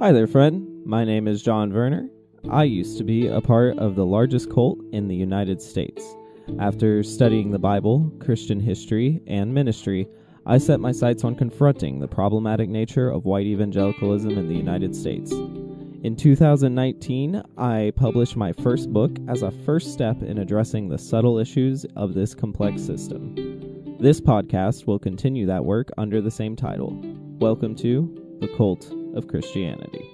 Hi there, friend. My name is John Werner. I used to be a part of the largest cult in the United States. After studying the Bible, Christian history, and ministry, I set my sights on confronting the problematic nature of white evangelicalism in the United States. In 2019, I published my first book as a first step in addressing the subtle issues of this complex system. This podcast will continue that work under the same title. Welcome to The Cult of Christianity.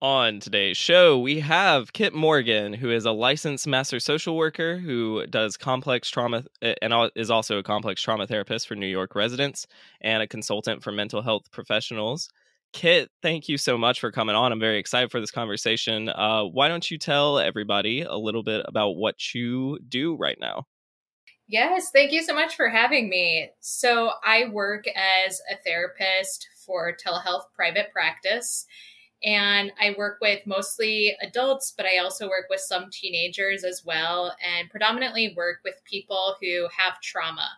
On today's show, we have Kit Morgan, who is a licensed master social worker who does complex trauma and is also a complex trauma therapist for New York residents and a consultant for mental health professionals. Kit, thank you so much for coming on. I'm very excited for this conversation. Why don't you tell everybody a little bit about what you do right now? Yes, thank you so much for having me. So I work as a therapist for telehealth private practice. And I work with mostly adults, but I also work with some teenagers as well, and predominantly work with people who have trauma.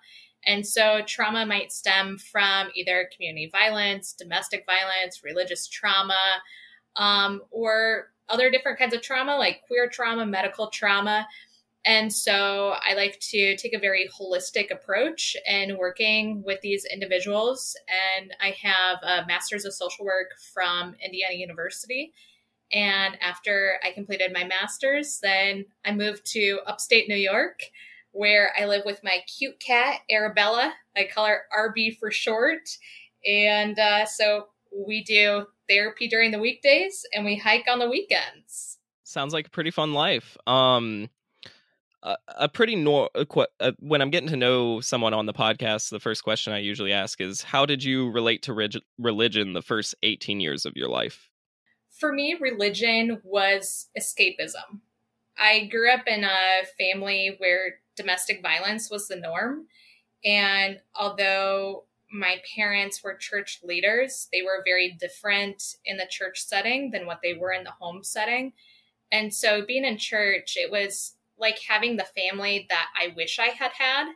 And so trauma might stem from either community violence, domestic violence, religious trauma, or other different kinds of trauma like queer trauma, medical trauma. And so I like to take a very holistic approach in working with these individuals. And I have a master's of social work from Indiana University. And after I completed my master's, then I moved to upstate New York, where I live with my cute cat, Arabella. I call her RB for short. And so we do therapy during the weekdays and we hike on the weekends. Sounds like a pretty fun life. When I'm getting to know someone on the podcast, the first question I usually ask is, how did you relate to religion the first 18 years of your life? For me, religion was escapism. I grew up in a family where domestic violence was the norm. And although my parents were church leaders, they were very different in the church setting than what they were in the home setting. And so being in church, it was like having the family that I wish I had had.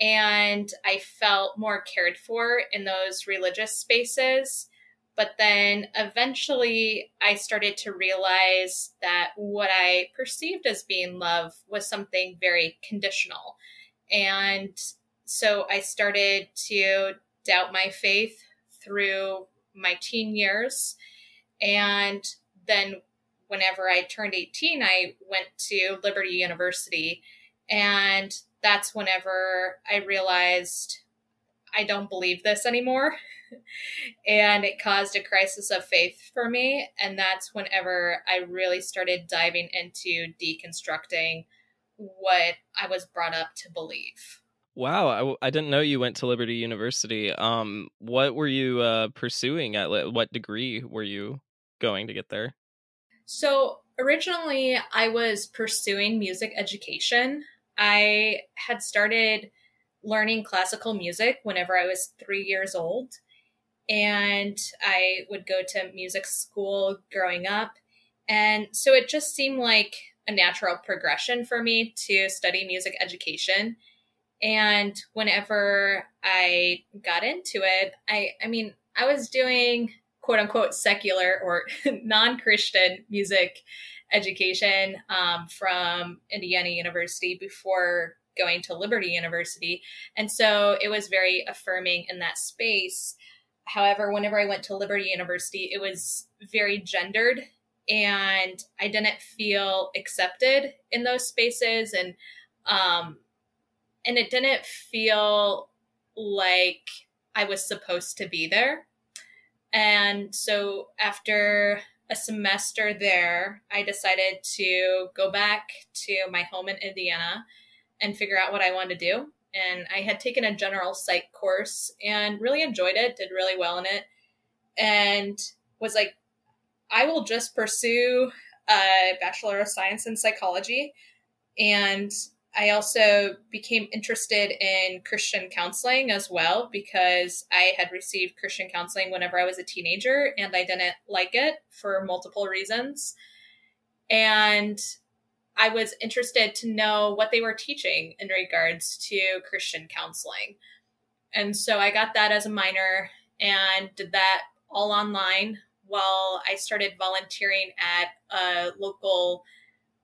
And I felt more cared for in those religious spaces. But then eventually I started to realize that what I perceived as being love was something very conditional. And so I started to doubt my faith through my teen years. And then whenever I turned 18, I went to Liberty University. And that's whenever I realized I don't believe this anymore. And it caused a crisis of faith for me. And that's whenever I really started diving into deconstructing what I was brought up to believe. Wow, I didn't know you went to Liberty University. What were you pursuing what degree were you going to get there? So originally I was pursuing music education. I had started learning classical music whenever I was 3 years old. And I would go to music school growing up. And so it just seemed like a natural progression for me to study music education. And whenever I got into it, I was doing quote unquote secular or non-Christian music education from Indiana University before going to Liberty University. And so it was very affirming in that space. However, whenever I went to Liberty University, it was very gendered and I didn't feel accepted in those spaces. And it didn't feel like I was supposed to be there. And so after a semester there, I decided to go back to my home in Indiana and figure out what I wanted to do. And I had taken a general psych course and really enjoyed it, did really well in it, and was like, I will just pursue a Bachelor of Science in Psychology. And I also became interested in Christian counseling as well because I had received Christian counseling whenever I was a teenager and I didn't like it for multiple reasons. And I was interested to know what they were teaching in regards to Christian counseling. And so I got that as a minor and did that all online while I started volunteering at a local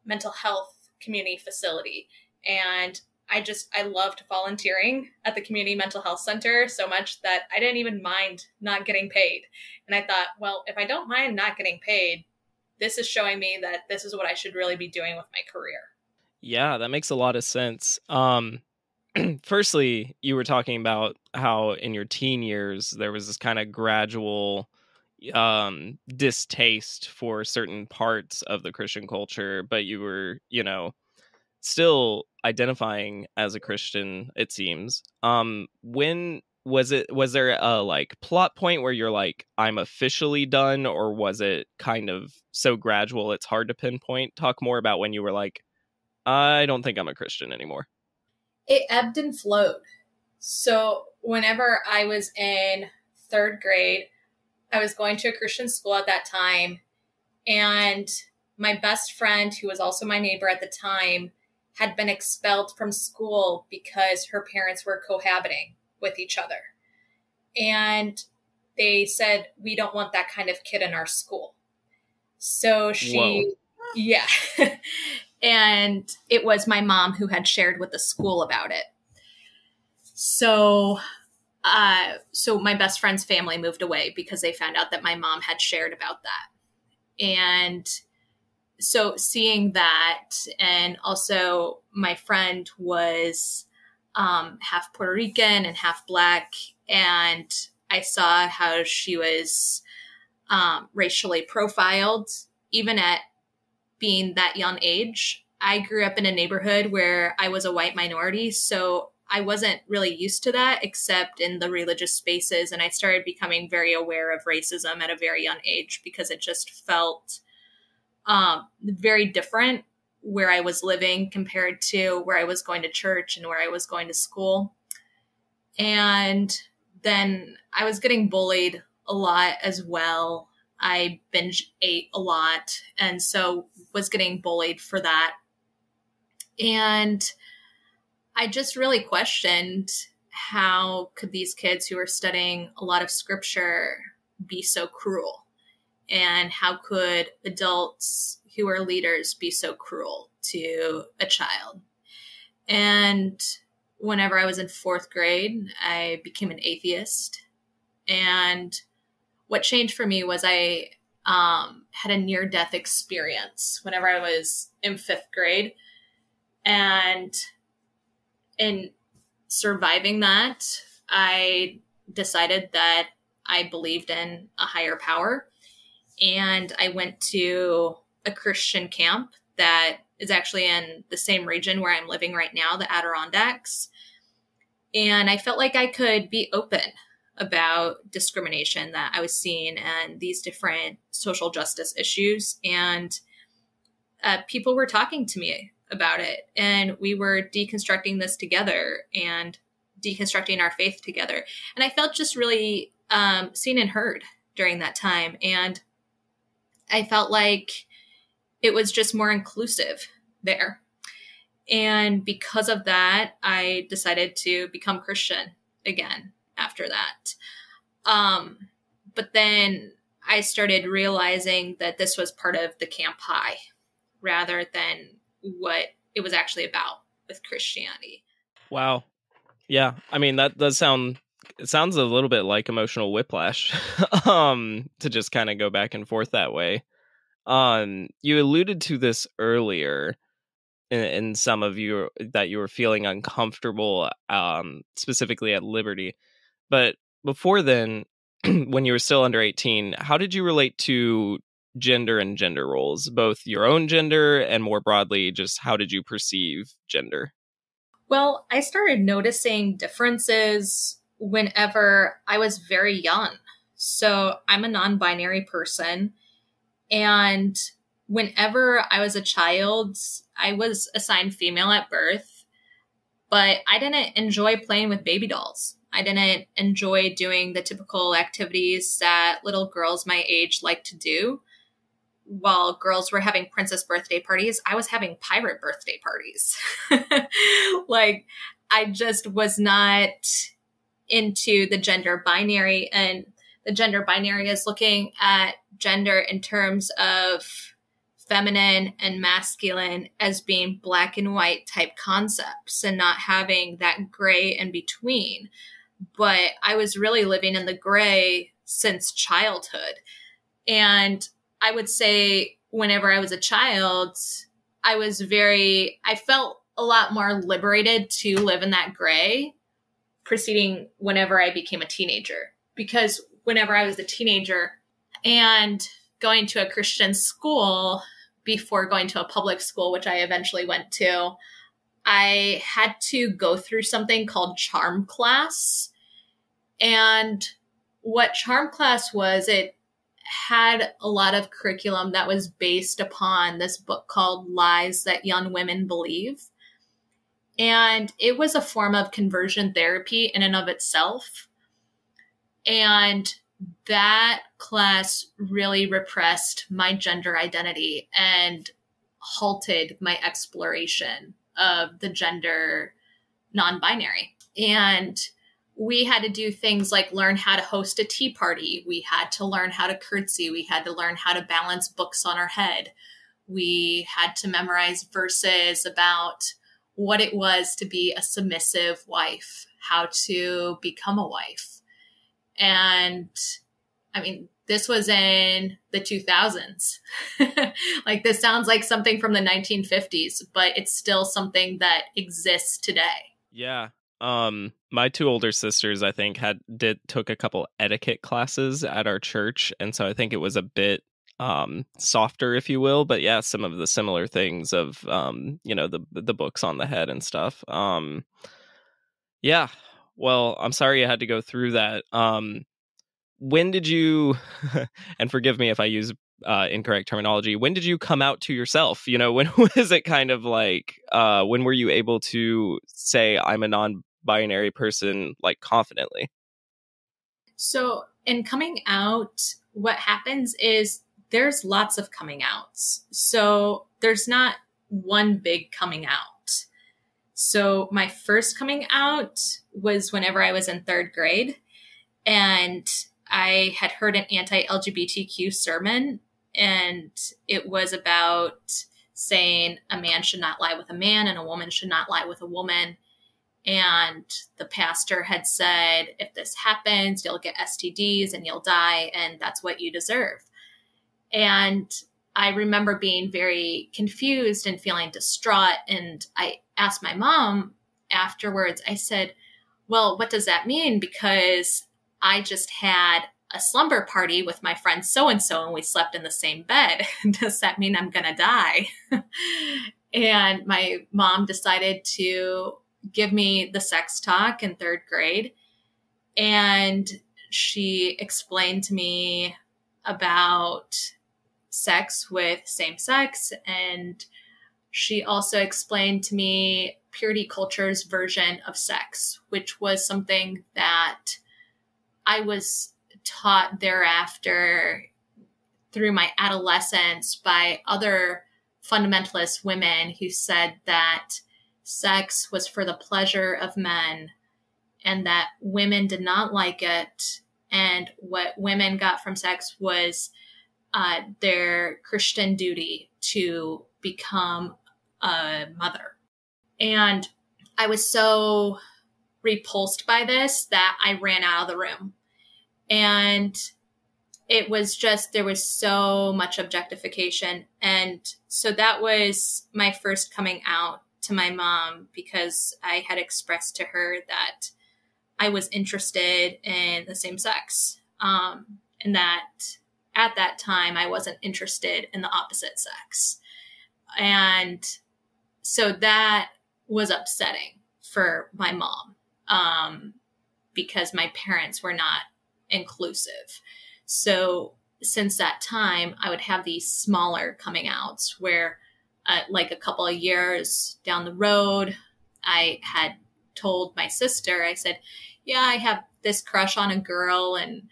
mental health community facility. And I loved volunteering at the community mental health center so much that I didn't even mind not getting paid. And I thought, well, if I don't mind not getting paid, this is showing me that this is what I should really be doing with my career. Yeah, that makes a lot of sense. Firstly, you were talking about how in your teen years there was this kind of gradual distaste for certain parts of the Christian culture, but you were, still identifying as a Christian, it seems. When was there a like plot point where you're like, I'm officially done, or was it kind of so gradual it's hard to pinpoint? Talk more about when you were like, I don't think I'm a Christian anymore. It ebbed and flowed. So whenever I was in third grade, I was going to a Christian school at that time. And my best friend, who was also my neighbor at the time, had been expelled from school because her parents were cohabiting with each other. And they said, we don't want that kind of kid in our school. So she, Whoa. Yeah. And it was my mom who had shared with the school about it. So my best friend's family moved away because they found out that my mom had shared about that. And so seeing that, and also my friend was half Puerto Rican and half Black, and I saw how she was racially profiled, even at being that young age. I grew up in a neighborhood where I was a white minority, so I wasn't really used to that except in the religious spaces. And I started becoming very aware of racism at a very young age because it just felt very different where I was living compared to where I was going to church and where I was going to school. And then I was getting bullied a lot as well. I binge ate a lot, and so was getting bullied for that. And I just really questioned, how could these kids who are studying a lot of scripture be so cruel? And how could adults who are leaders be so cruel to a child? And whenever I was in fourth grade, I became an atheist. And what changed for me was I had a near-death experience whenever I was in fifth grade. And in surviving that, I decided that I believed in a higher power. And I went to a Christian camp that is actually in the same region where I'm living right now, the Adirondacks. And I felt like I could be open about discrimination that I was seeing and these different social justice issues. And people were talking to me about it. And we were deconstructing this together and deconstructing our faith together. And I felt just really seen and heard during that time. And I felt like it was just more inclusive there. And because of that, I decided to become Christian again after that. But then I started realizing that this was part of the camp high rather than what it was actually about with Christianity. Wow. Yeah. I mean, that does it sounds a little bit like emotional whiplash, to just kind of go back and forth that way. You alluded to this earlier in some of you that you were feeling uncomfortable, specifically at Liberty. But before then, when you were still under 18, how did you relate to gender and gender roles, both your own gender and more broadly, just how did you perceive gender? Well, I started noticing differences whenever I was very young. So I'm a non-binary person. And whenever I was a child, I was assigned female at birth, but I didn't enjoy playing with baby dolls. I didn't enjoy doing the typical activities that little girls my age like to do. while girls were having princess birthday parties, I was having pirate birthday parties. Like, I just was not into the gender binary, and the gender binary is looking at gender in terms of feminine and masculine as being black and white type concepts and not having that gray in between. But I was really living in the gray since childhood. And I would say whenever I was a child, I felt a lot more liberated to live in that gray preceding whenever I became a teenager. Because whenever I was a teenager and going to a Christian school before going to a public school, which I eventually went to, I had to go through something called charm class. And what charm class was, it had a lot of curriculum that was based upon this book called Lies That Young Women Believe. And it was a form of conversion therapy in and of itself. And that class really repressed my gender identity and halted my exploration of the gender non-binary. And we had to do things like learn how to host a tea party. We had to learn how to curtsy. We had to learn how to balance books on our head. We had to memorize verses about what it was to be a submissive wife, how to become a wife. And I mean, this was in the 2000s. Like, this sounds like something from the 1950s, but it's still something that exists today. Yeah. My two older sisters, I think, took a couple etiquette classes at our church, and so I think it was a bit softer, if you will, but yeah, some of the similar things of the books on the head and stuff. Yeah. Well, I'm sorry you had to go through that. When did you, and forgive me if I use incorrect terminology, when did you come out to yourself? When was it kind of like, when were you able to say I'm a non-binary person, like, confidently? So in coming out, what happens is there's lots of coming outs. So there's not one big coming out. So my first coming out was whenever I was in third grade, and I had heard an anti-LGBTQ sermon, and it was about saying a man should not lie with a man and a woman should not lie with a woman. And the pastor had said, if this happens, you'll get STDs and you'll die, and that's what you deserve. And I remember being very confused and feeling distraught. And I asked my mom afterwards, I said, well, what does that mean? Because I just had a slumber party with my friend so-and-so and we slept in the same bed. Does that mean I'm going to die? And my mom decided to give me the sex talk in third grade. And she explained to me about sex with same sex. And she also explained to me purity culture's version of sex, which was something that I was taught thereafter through my adolescence by other fundamentalist women who said that sex was for the pleasure of men and that women did not like it. And what women got from sex was their Christian duty to become a mother. And I was so repulsed by this that I ran out of the room. And it was just, there was so much objectification. And so that was my first coming out to my mom, because I had expressed to her that I was interested in the same sex. And that at that time, I wasn't interested in the opposite sex. And so that was upsetting for my mom, because my parents were not inclusive. So since that time, I would have these smaller coming outs where like a couple of years down the road, I had told my sister, I said, yeah, I have this crush on a girl and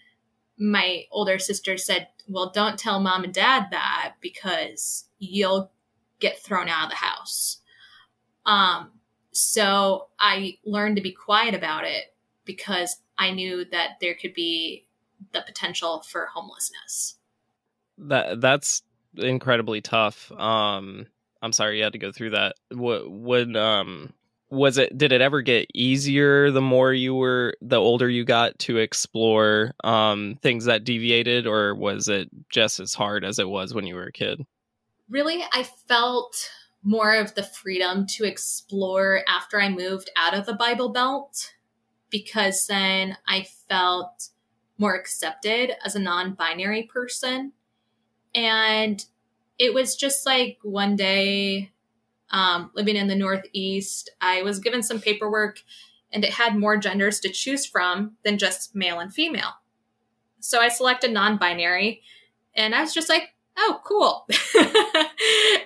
my older sister said, well, don't tell mom and dad that because you'll get thrown out of the house. So I learned to be quiet about it because I knew that there could be the potential for homelessness. That's incredibly tough. I'm sorry you had to go through that. Did it ever get easier the older you got to explore things that deviated, or was it just as hard as it was when you were a kid? Really, I felt more of the freedom to explore after I moved out of the Bible Belt, because then I felt more accepted as a non-binary person. And it was just like one day, living in the Northeast, I was given some paperwork and it had more genders to choose from than just male and female. So I selected non-binary and I was just like, oh, cool.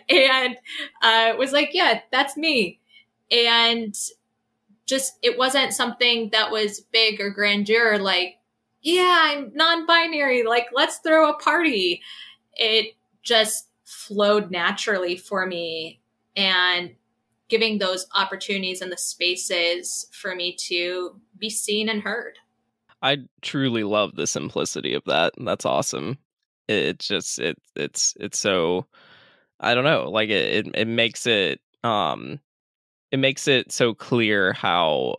And it was like, yeah, that's me. And just, it wasn't something that was big or grandeur, like, yeah, I'm non-binary, like, let's throw a party. It just flowed naturally for me, and giving those opportunities and the spaces for me to be seen and heard. I truly love the simplicity of that. That's awesome. It's so, I don't know, like it makes it so clear how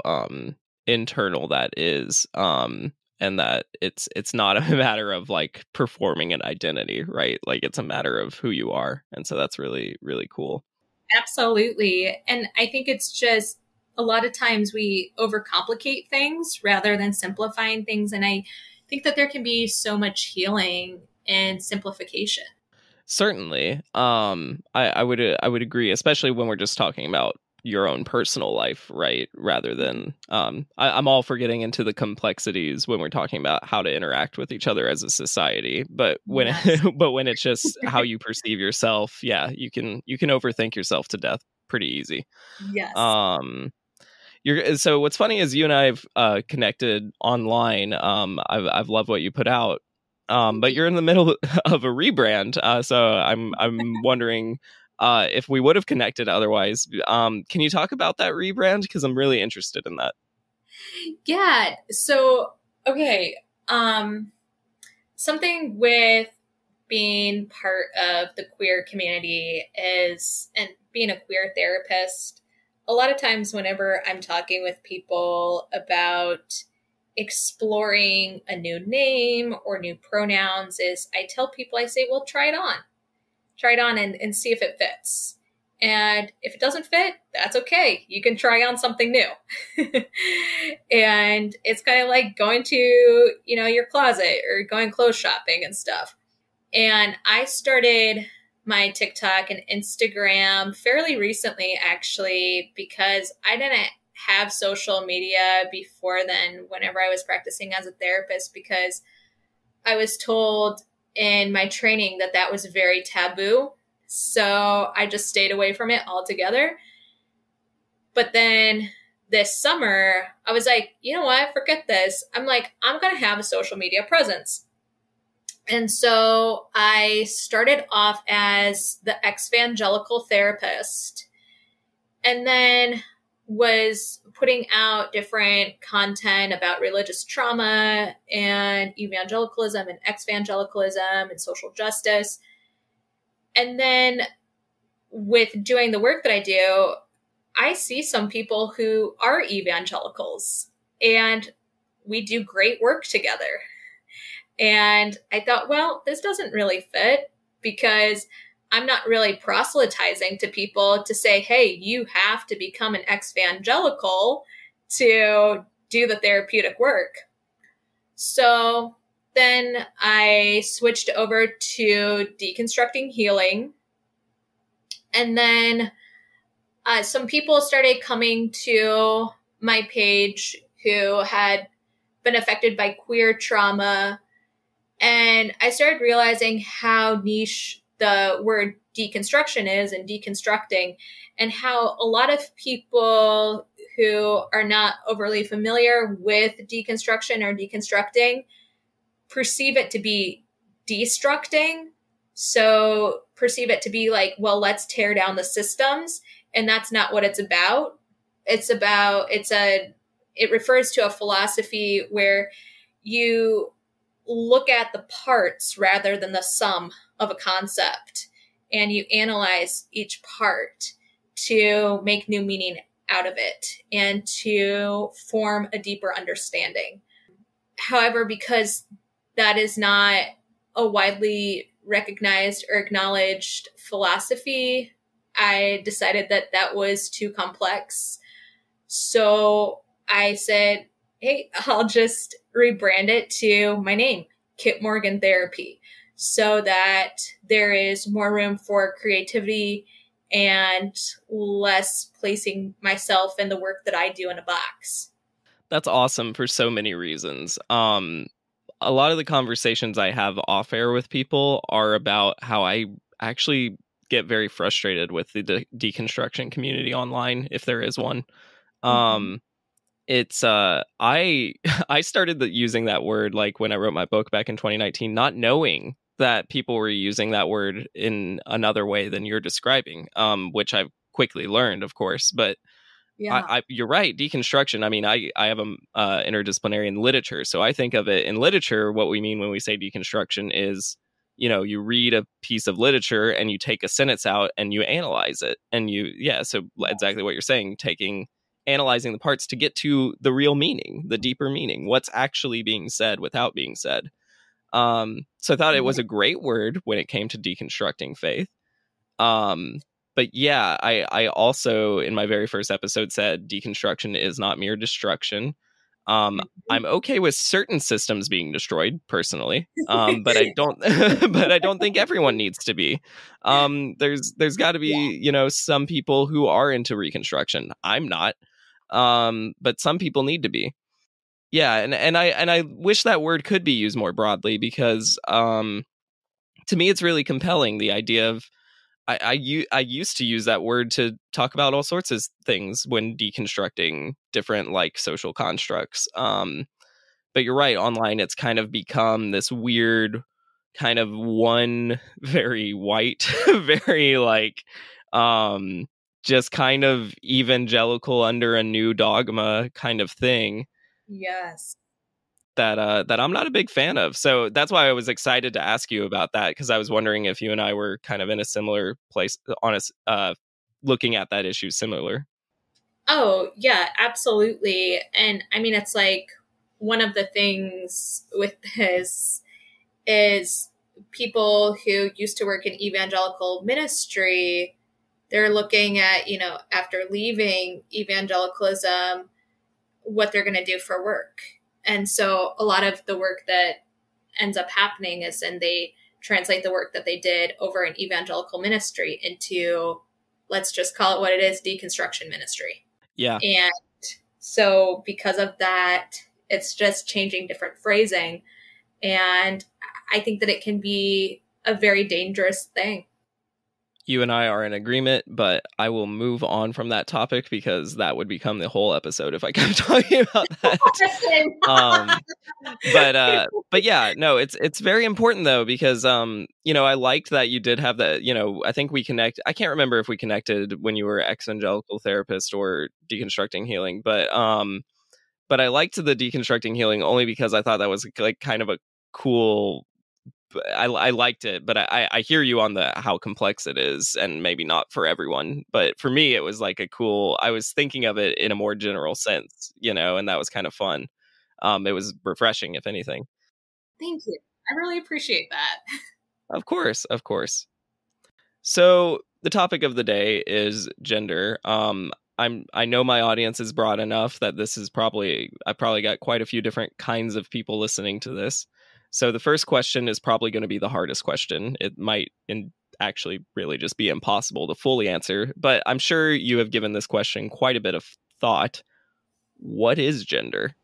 internal that is, and that it's not a matter of like performing an identity, right? Like it's a matter of who you are, and so that's really, really cool. Absolutely. And I think it's just a lot of times we overcomplicate things rather than simplifying things, and I think that there can be so much healing in simplification. Certainly. I would agree, especially when we're just talking about your own personal life, right? Rather than I'm all for getting into the complexities when we're talking about how to interact with each other as a society. But when Yes. but when it's just how you perceive yourself, yeah, you can overthink yourself to death pretty easy. Yes. So what's funny is you and I've connected online. I've loved what you put out. But you're in the middle of a rebrand, so I'm wondering if we would have connected otherwise. Can you talk about that rebrand? Because I'm really interested in that. Yeah. So, okay. Something with being part of the queer community is, and being a queer therapist, a lot of times whenever I'm talking with people about exploring a new name or new pronouns, is I tell people, I say, well, try it on and see if it fits. And if it doesn't fit, that's okay. You can try on something new. And it's kind of like going to, your closet or going clothes shopping and stuff. And I started my TikTok and Instagram fairly recently, actually, because I didn't have social media before then whenever I was practicing as a therapist, because I was told in my training that that was very taboo. So I just stayed away from it altogether. But then this summer, I was like, you know what? Forget this. I'm going to have a social media presence. And so I started off as the ex-evangelical therapist, and then was putting out different content about religious trauma and evangelicalism and ex-evangelicalism and social justice. And then with doing the work that I do, I see some people who are evangelicals and we do great work together. And I thought, well, this doesn't really fit, because I'm not really proselytizing to people to say, hey, you have to become an ex-evangelical to do the therapeutic work. So then I switched over to deconstructing healing. And then some people started coming to my page who had been affected by queer trauma. And I started realizing how niche the word deconstruction is and deconstructing, and how a lot of people who are not overly familiar with deconstruction or deconstructing perceive it to be destructing. So perceive it to be like, well, let's tear down the systems. And that's not what it's about. It refers to a philosophy where you look at the parts rather than the sum of a concept, and you analyze each part to make new meaning out of it and to form a deeper understanding. However, because that is not a widely recognized or acknowledged philosophy, I decided that that was too complex. So I said, hey, I'll just rebrand it to my name, Kit Morgan Therapy, so that there is more room for creativity and less placing myself and the work that I do in a box. That's awesome for so many reasons. A lot of the conversations I have off air with people are about how I actually get very frustrated with the deconstruction community online, if there is one. It's I started using that word like when I wrote my book back in 2019, not knowing that people were using that word in another way than you're describing, which I've quickly learned, of course. But Yeah. you're right. Deconstruction. I mean, I have a interdisciplinary in literature, so I think of it in literature. What we mean when we say deconstruction is, you read a piece of literature and you take a sentence out and you analyze it, and so exactly what you're saying, analyzing the parts to get to the real meaning, the deeper meaning, what's actually being said without being said. So I thought it was a great word when it came to deconstructing faith. But yeah, I also, in my very first episode, said deconstruction is not mere destruction. I'm okay with certain systems being destroyed personally, but I don't. But I don't think everyone needs to be. There's got to be some people who are into reconstruction. I'm not, but some people need to be. Yeah, and I wish that word could be used more broadly because to me it's really compelling, the idea of I used to use that word to talk about all sorts of things when deconstructing different like social constructs. But you're right, online it's kind of become this weird kind of one very white, very like just kind of evangelical under a new dogma kind of thing. Yes. That I'm not a big fan of. So that's why I was excited to ask you about that, because I was wondering if you and I were kind of in a similar place on looking at that issue similar. Oh, yeah, absolutely. And I mean, it's like one of the things with this is people who used to work in evangelical ministry, they're looking at, after leaving evangelicalism, what they're going to do for work. And so a lot of the work that ends up happening is, and they translate the work that they did over in evangelical ministry into, let's just call it what it is, deconstruction ministry. Yeah. And so because of that, it's just changing different phrasing. And I think that it can be a very dangerous thing. You and I are in agreement, but I will move on from that topic because that would become the whole episode if I kept talking about that. But yeah, no, it's very important though, because I liked that you did have that. I think we connect. I can't remember if we connected when you were ex-evangelical therapist or deconstructing healing, but I liked the deconstructing healing only because I thought that was like kind of a cool. I liked it, but I hear you on the how complex it is, and maybe not for everyone. But for me, it was like a cool. I was thinking of it in a more general sense, and that was kind of fun. It was refreshing, if anything. Thank you. I really appreciate that. Of course, of course. So the topic of the day is gender. I know my audience is broad enough that I probably got quite a few different kinds of people listening to this. So the first question is probably going to be the hardest question. It might actually really just be impossible to fully answer, but I'm sure you have given this question quite a bit of thought. What is gender?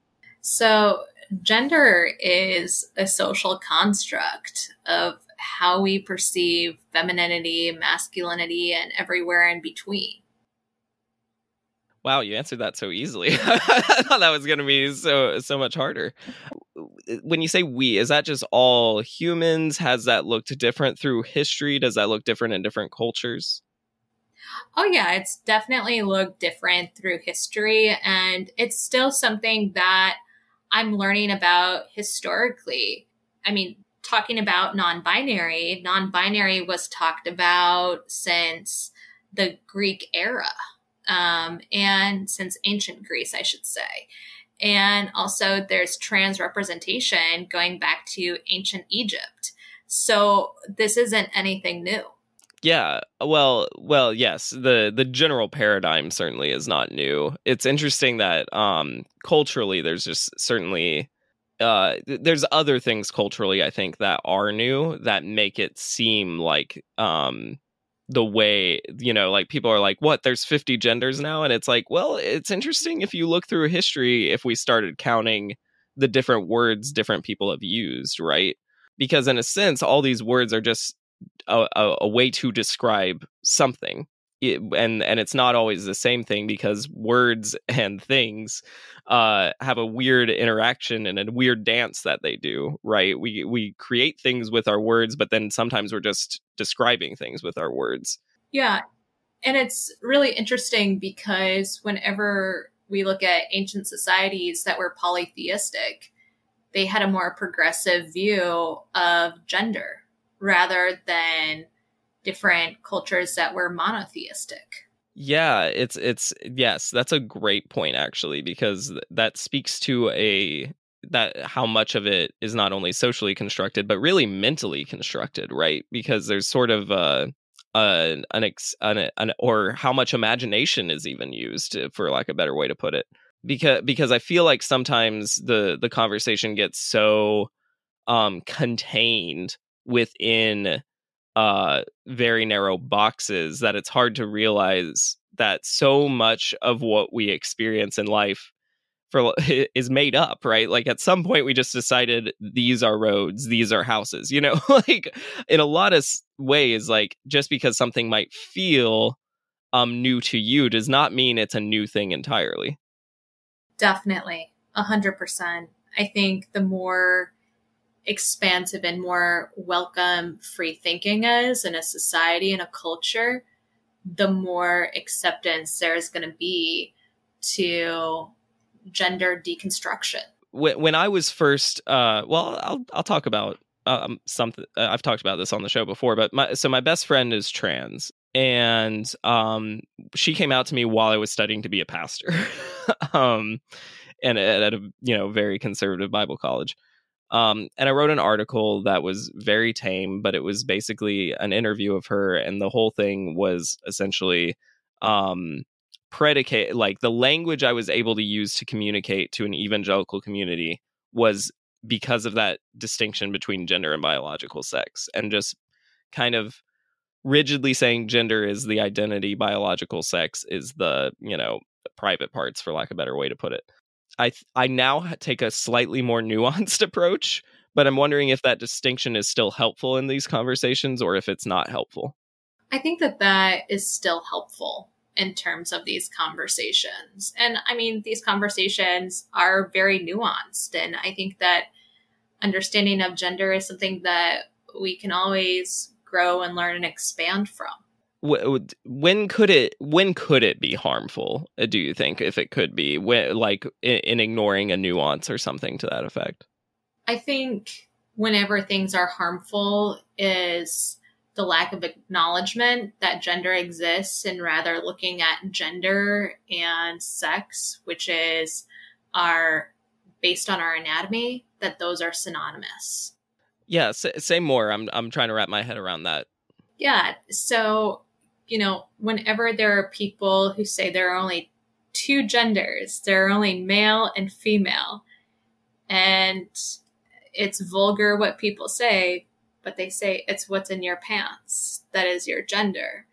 So gender is a social construct of how we perceive femininity, masculinity, and everywhere in between. Wow, you answered that so easily. I thought that was going to be so much harder. when you say we, is that just all humans? Has that looked different through history? Does that look different in different cultures? Oh, yeah, it's definitely looked different through history. And it's still something that I'm learning about historically. I mean, talking about non binary was talked about since the Greek era, and since ancient Greece, I should say. And also, there's trans representation going back to ancient Egypt. So, this isn't anything new. Yeah, well, yes. The general paradigm certainly is not new. It's interesting that culturally, there's just certainly there's other things culturally, I think, that are new that make it seem like the way, like people are like, what, there's 50 genders now? And it's like, well, it's interesting if you look through history, if we started counting the different words different people have used, right? Because in a sense, all these words are just a way to describe something. And it's not always the same thing, because words and things have a weird interaction and a weird dance that they do, right? We create things with our words, but then sometimes we're just describing things with our words. Yeah. And it's really interesting because whenever we look at ancient societies that were polytheistic, they had a more progressive view of gender rather than different cultures that were monotheistic. Yeah, it's yes, that's a great point, actually, because that speaks to that how much of it is not only socially constructed but really mentally constructed, right? Because there's sort of or how much imagination is even used, for lack of a better way to put it. Because I feel like sometimes the conversation gets so contained within very narrow boxes that it's hard to realize that so much of what we experience in life is made up, right? Like at some point we just decided these are roads, these are houses, like in a lot of ways, like just because something might feel new to you does not mean it's a new thing entirely. Definitely, 100%. I think the more expansive and more welcome free thinking is in a society and a culture, the more acceptance there's going to be to gender deconstruction. When I was first, I'll talk about something. I've talked about this on the show before, but my best friend is trans, and she came out to me while I was studying to be a pastor, and at a very conservative Bible college. And I wrote an article that was very tame, but it was basically an interview of her, and the whole thing was essentially predicate, like the language I was able to use to communicate to an evangelical community was because of that distinction between gender and biological sex, and just kind of rigidly saying gender is the identity, biological sex is the private parts, for lack of a better way to put it. I now take a slightly more nuanced approach, but I'm wondering if that distinction is still helpful in these conversations or if it's not helpful. I think that is still helpful in terms of these conversations. And I mean, these conversations are very nuanced. And I think that understanding of gender is something that we can always grow and learn and expand from. When could it be harmful, do you think, if it could be, like in ignoring a nuance or something to that effect? I think whenever things are harmful is the lack of acknowledgement that gender exists, and rather looking at gender and sex, which is based on our anatomy, that those are synonymous. Yeah, say more. I'm trying to wrap my head around that. Yeah, so whenever there are people who say there are only two genders, there are only male and female, and it's vulgar what people say, but they say it's what's in your pants, that is your gender.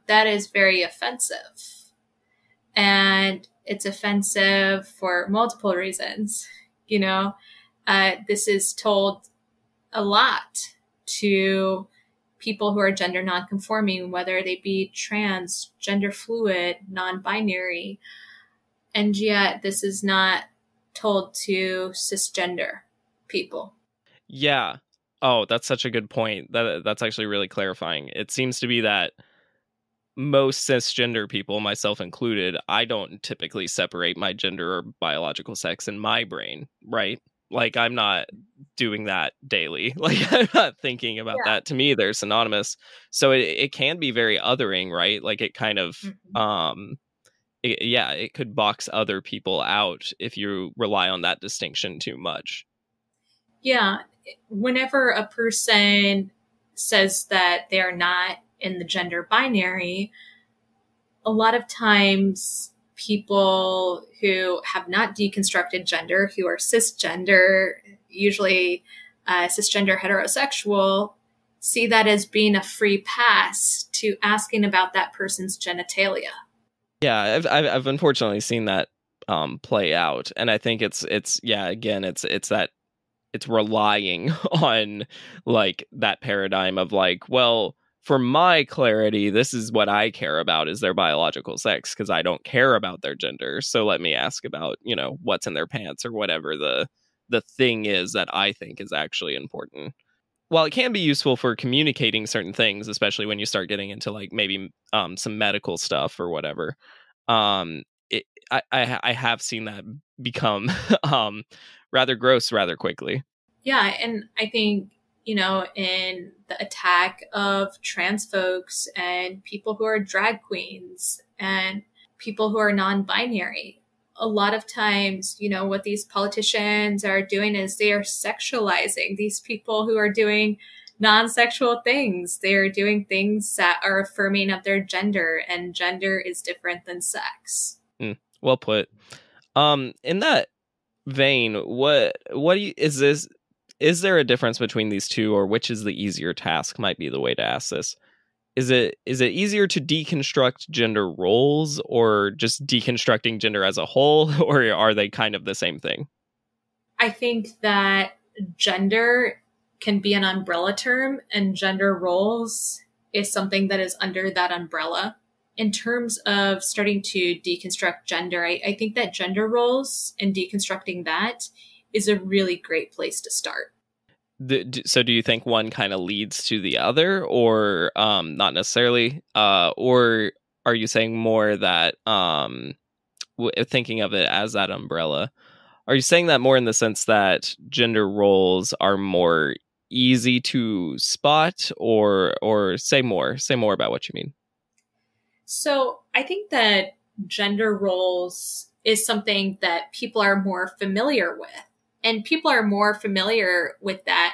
That is very offensive. And it's offensive for multiple reasons. This is told a lot to people who are gender nonconforming, whether they be trans, gender fluid, non-binary. And yet this is not told to cisgender. people. Yeah. Oh, that's such a good point. That's actually really clarifying. It seems to be that most cisgender people, myself included, I don't typically separate my gender or biological sex in my brain, right? Like, I'm not doing that daily. Like, I'm not thinking about Yeah. that. To me, they're synonymous. So it can be very othering, right? Like, it kind of, it could box other people out if you rely on that distinction too much. Yeah. Whenever a person says that they're not in the gender binary, a lot of times people who have not deconstructed gender, who are cisgender, usually cisgender heterosexual, see that as being a free pass to asking about that person's genitalia. Yeah, I've unfortunately seen that play out, and I think it's again it's that it's relying on like that paradigm of like, well, for my clarity, this is what I care about is their biological sex because I don't care about their gender. So let me ask about, what's in their pants or whatever the thing is that I think is actually important. While it can be useful for communicating certain things, especially when you start getting into like maybe some medical stuff or whatever, um, it, I have seen that become rather gross rather quickly. Yeah, and I think, in the attack of trans folks and people who are drag queens and people who are non-binary, a lot of times, what these politicians are doing is they are sexualizing these people who are doing non-sexual things. They are doing things that are affirming of their gender, and gender is different than sex. Well put. In that vein, what do you, is there a difference between these two, or which is the easier task might be the way to ask this? Is it easier to deconstruct gender roles or just deconstructing gender as a whole, or are they kind of the same thing? I think that gender can be an umbrella term, and gender roles is something that is under that umbrella. In terms of starting to deconstruct gender, I think that gender roles and deconstructing that is a really great place to start. So do you think one kind of leads to the other, or not necessarily? Or are you saying more that thinking of it as that umbrella, are you saying that more in the sense that gender roles are more easy to spot, or say more about what you mean? So I think that gender roles is something that people are more familiar with. And people are more familiar with that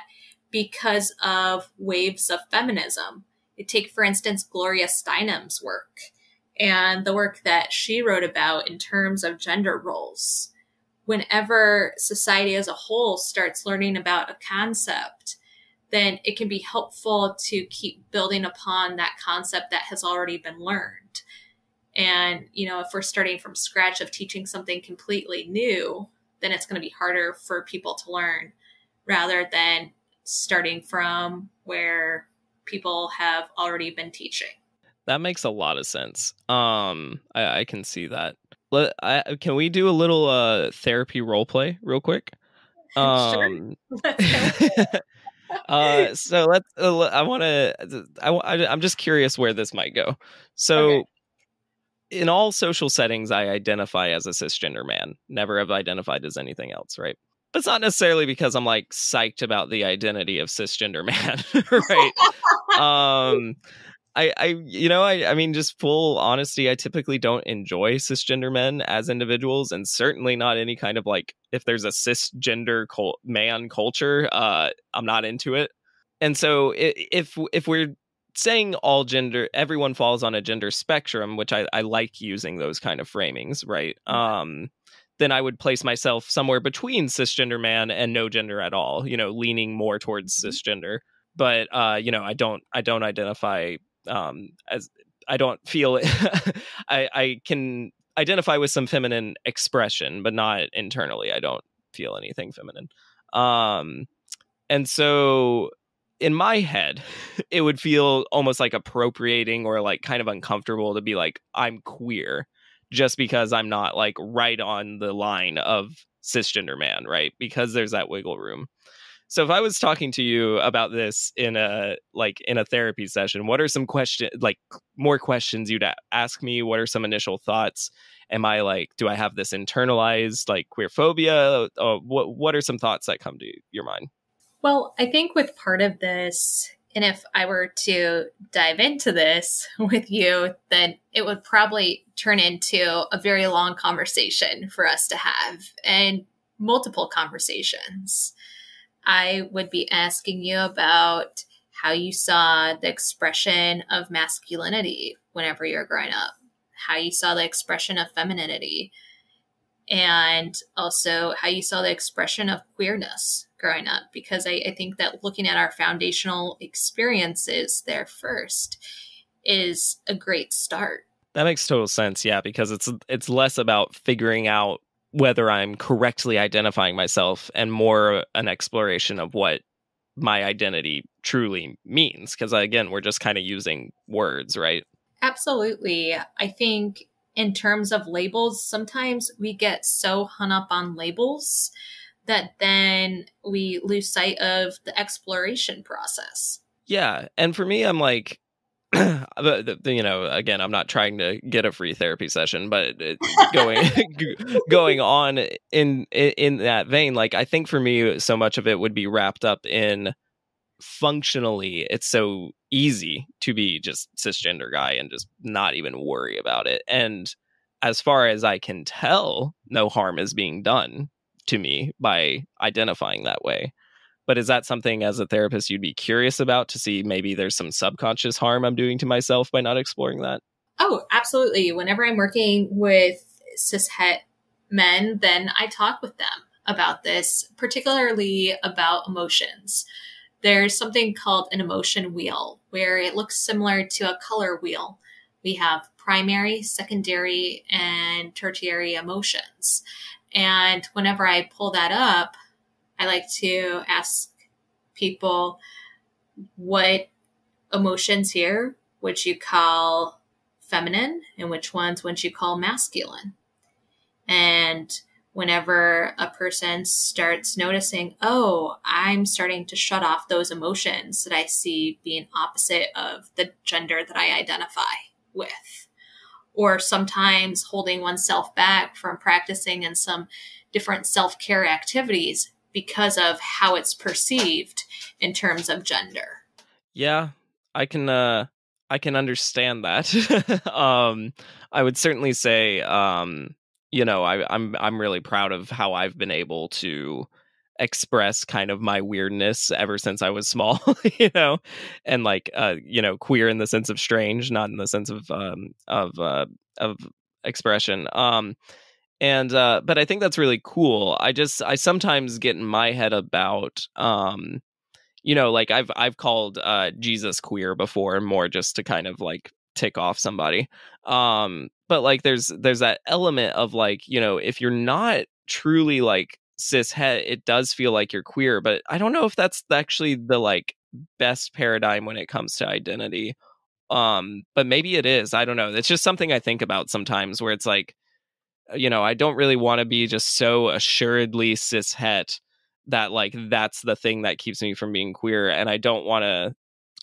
because of waves of feminism. You take, for instance, Gloria Steinem's work and the work that she wrote about in terms of gender roles. Whenever society as a whole starts learning about a concept, then it can be helpful to keep building upon that concept that has already been learned. And, if we're starting from scratch of teaching something completely new, then it's going to be harder for people to learn rather than starting from where people have already been teaching. That makes a lot of sense. I can see that. Can we do a little therapy role play real quick? Sure. Let's go. So let's. I'm just curious where this might go. So, Okay. in all social settings, I identify as a cisgender man. Never have identified as anything else, right? But it's not necessarily because I'm like psyched about the identity of cisgender man, right? I mean, just full honesty, I typically don't enjoy cisgender men as individuals, and certainly not any kind of like, if there's a cisgender man culture, I'm not into it. And so if we're saying all gender, everyone falls on a gender spectrum, which I like using those kind of framings, right? Then I would place myself somewhere between cisgender man and no gender at all, leaning more towards cisgender. But I don't identify as, I don't feel I can identify with some feminine expression, but not internally. I don't feel anything feminine. And so in my head, it would feel almost like appropriating or like kind of uncomfortable to be like, I'm queer, just because I'm not like right on the line of cisgender man, right? Because there's that wiggle room. So if I was talking to you about this in a therapy session, what are some more questions you'd ask me? What are some initial thoughts? Am I like, do I have this internalized like queer phobia? What are some thoughts that come to your mind? Well, I think with part of this, and if I were to dive into this with you, then it would probably turn into a very long conversation for us to have, and multiple conversations. I would be asking you about how you saw the expression of masculinity whenever you were growing up, how you saw the expression of femininity, and also how you saw the expression of queerness growing up. Because I think that looking at our foundational experiences there first is a great start. That makes total sense, yeah, because it's less about figuring out whether I'm correctly identifying myself and more an exploration of what my identity truly means. Because again, we're just kind of using words, right? Absolutely. I think in terms of labels, sometimes we get so hung up on labels that then we lose sight of the exploration process. Yeah. And for me, I'm like, again, I'm not trying to get a free therapy session, but going on in that vein, like I think for me, so much of it would be wrapped up in functionally, it's so easy to be just cisgender guy and just not even worry about it. And as far as I can tell, no harm is being done to me by identifying that way. But is that something as a therapist you'd be curious about to see maybe there's some subconscious harm I'm doing to myself by not exploring that? Oh, absolutely. Whenever I'm working with cishet men, then I talk with them about this, particularly about emotions. There's something called an emotion wheel where it looks similar to a color wheel. We have primary, secondary, and tertiary emotions. And whenever I pull that up, I like to ask people, what emotions here would you call feminine and which ones would you call masculine? And whenever a person starts noticing, oh, I'm starting to shut off those emotions that I see being opposite of the gender that I identify with, or sometimes holding oneself back from practicing in some different self-care activities because of how it's perceived in terms of gender. Yeah, I can understand that. I would certainly say I'm really proud of how I've been able to express kind of my weirdness ever since I was small, and like queer in the sense of strange, not in the sense of expression. And but I think that's really cool. I sometimes get in my head about like I've called Jesus queer before, more just to kind of like tick off somebody. But like there's that element of like, if you're not truly like cis het, it does feel like you're queer, but I don't know if that's actually the like best paradigm when it comes to identity. But maybe it is. I don't know. It's just something I think about sometimes where it's like, I don't really want to be just so assuredly cis het that like that's the thing that keeps me from being queer, and I don't want to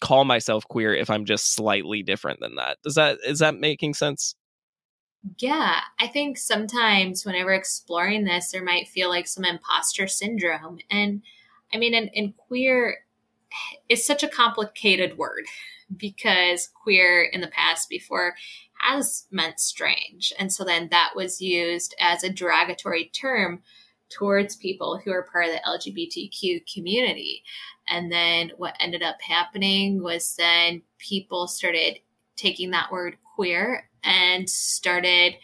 call myself queer if I'm just slightly different than that. Is that making sense? Yeah, I think sometimes whenever exploring this, there might feel like some imposter syndrome. And I mean, in queer, it's such a complicated word because queer in the past before has meant strange. And so then that was used as a derogatory term towards people who are part of the LGBTQ community. And then what ended up happening was then people started taking that word queer and started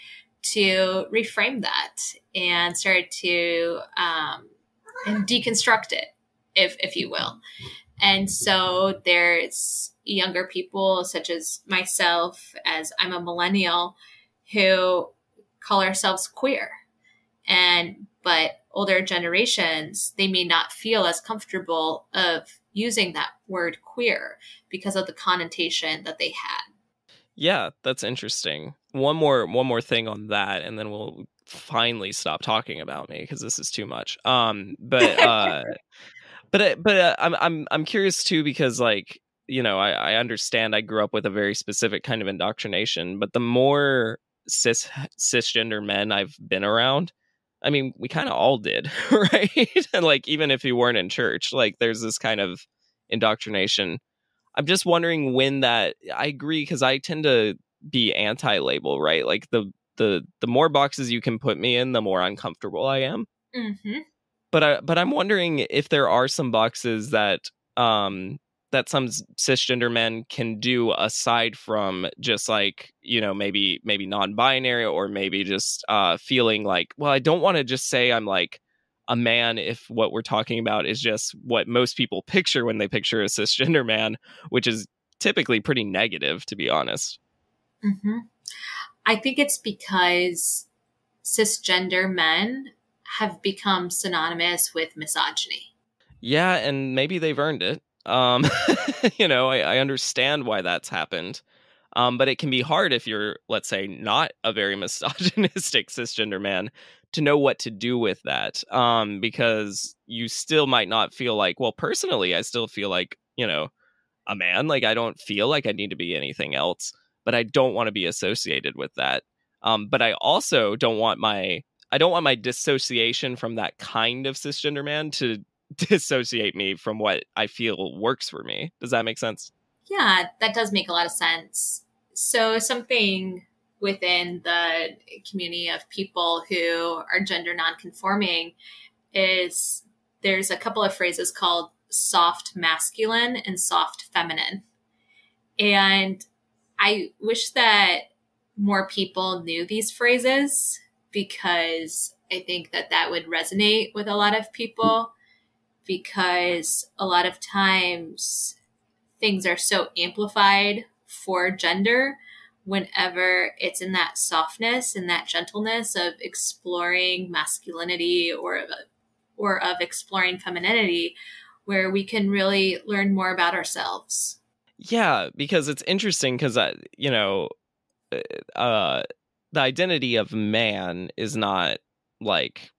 to reframe that and started to deconstruct it, if you will. And so there's younger people such as myself, as I'm a millennial, who call ourselves queer. But older generations, they may not feel as comfortable of using that word queer because of the connotation that they had. Yeah, that's interesting. One more thing on that, and then we'll finally stop talking about me because this is too much. I'm curious too because like, you know, I understand I grew up with a very specific kind of indoctrination, but the more cisgender men I've been around, I mean, we kind of all did, right? And like, even if you weren't in church, like there's this kind of indoctrination. I'm just wondering when that, I agree, because I tend to be anti-label, right? Like the more boxes you can put me in, the more uncomfortable I am. Mm-hmm. But I'm wondering if there are some boxes that that some cisgender men can do aside from just like, you know, maybe non-binary, or maybe just feeling like, well, I don't want to just say I'm like a man if what we're talking about is just what most people picture when they picture a cisgender man, which is typically pretty negative, to be honest. Mm-hmm. I think it's because cisgender men have become synonymous with misogyny. Yeah, and maybe they've earned it. You know, I understand why that's happened. But it can be hard if you're, let's say, not a very misogynistic cisgender man to know what to do with that. Because you still might not feel like, well, personally, I still feel like, you know, a man. Like, I don't feel like I need to be anything else, but I don't want to be associated with that. But I also don't want my dissociation from that kind of cisgender man to dissociate me from what I feel works for me. Does that make sense? Yeah, that does make a lot of sense. So something within the community of people who are gender nonconforming is there's a couple of phrases called soft masculine and soft feminine. And I wish that more people knew these phrases because I think that that would resonate with a lot of people, because a lot of times things are so amplified for gender whenever it's in that softness and that gentleness of exploring masculinity or of exploring femininity, where we can really learn more about ourselves. Yeah, because it's interesting because, you know, uh, the identity of man is not like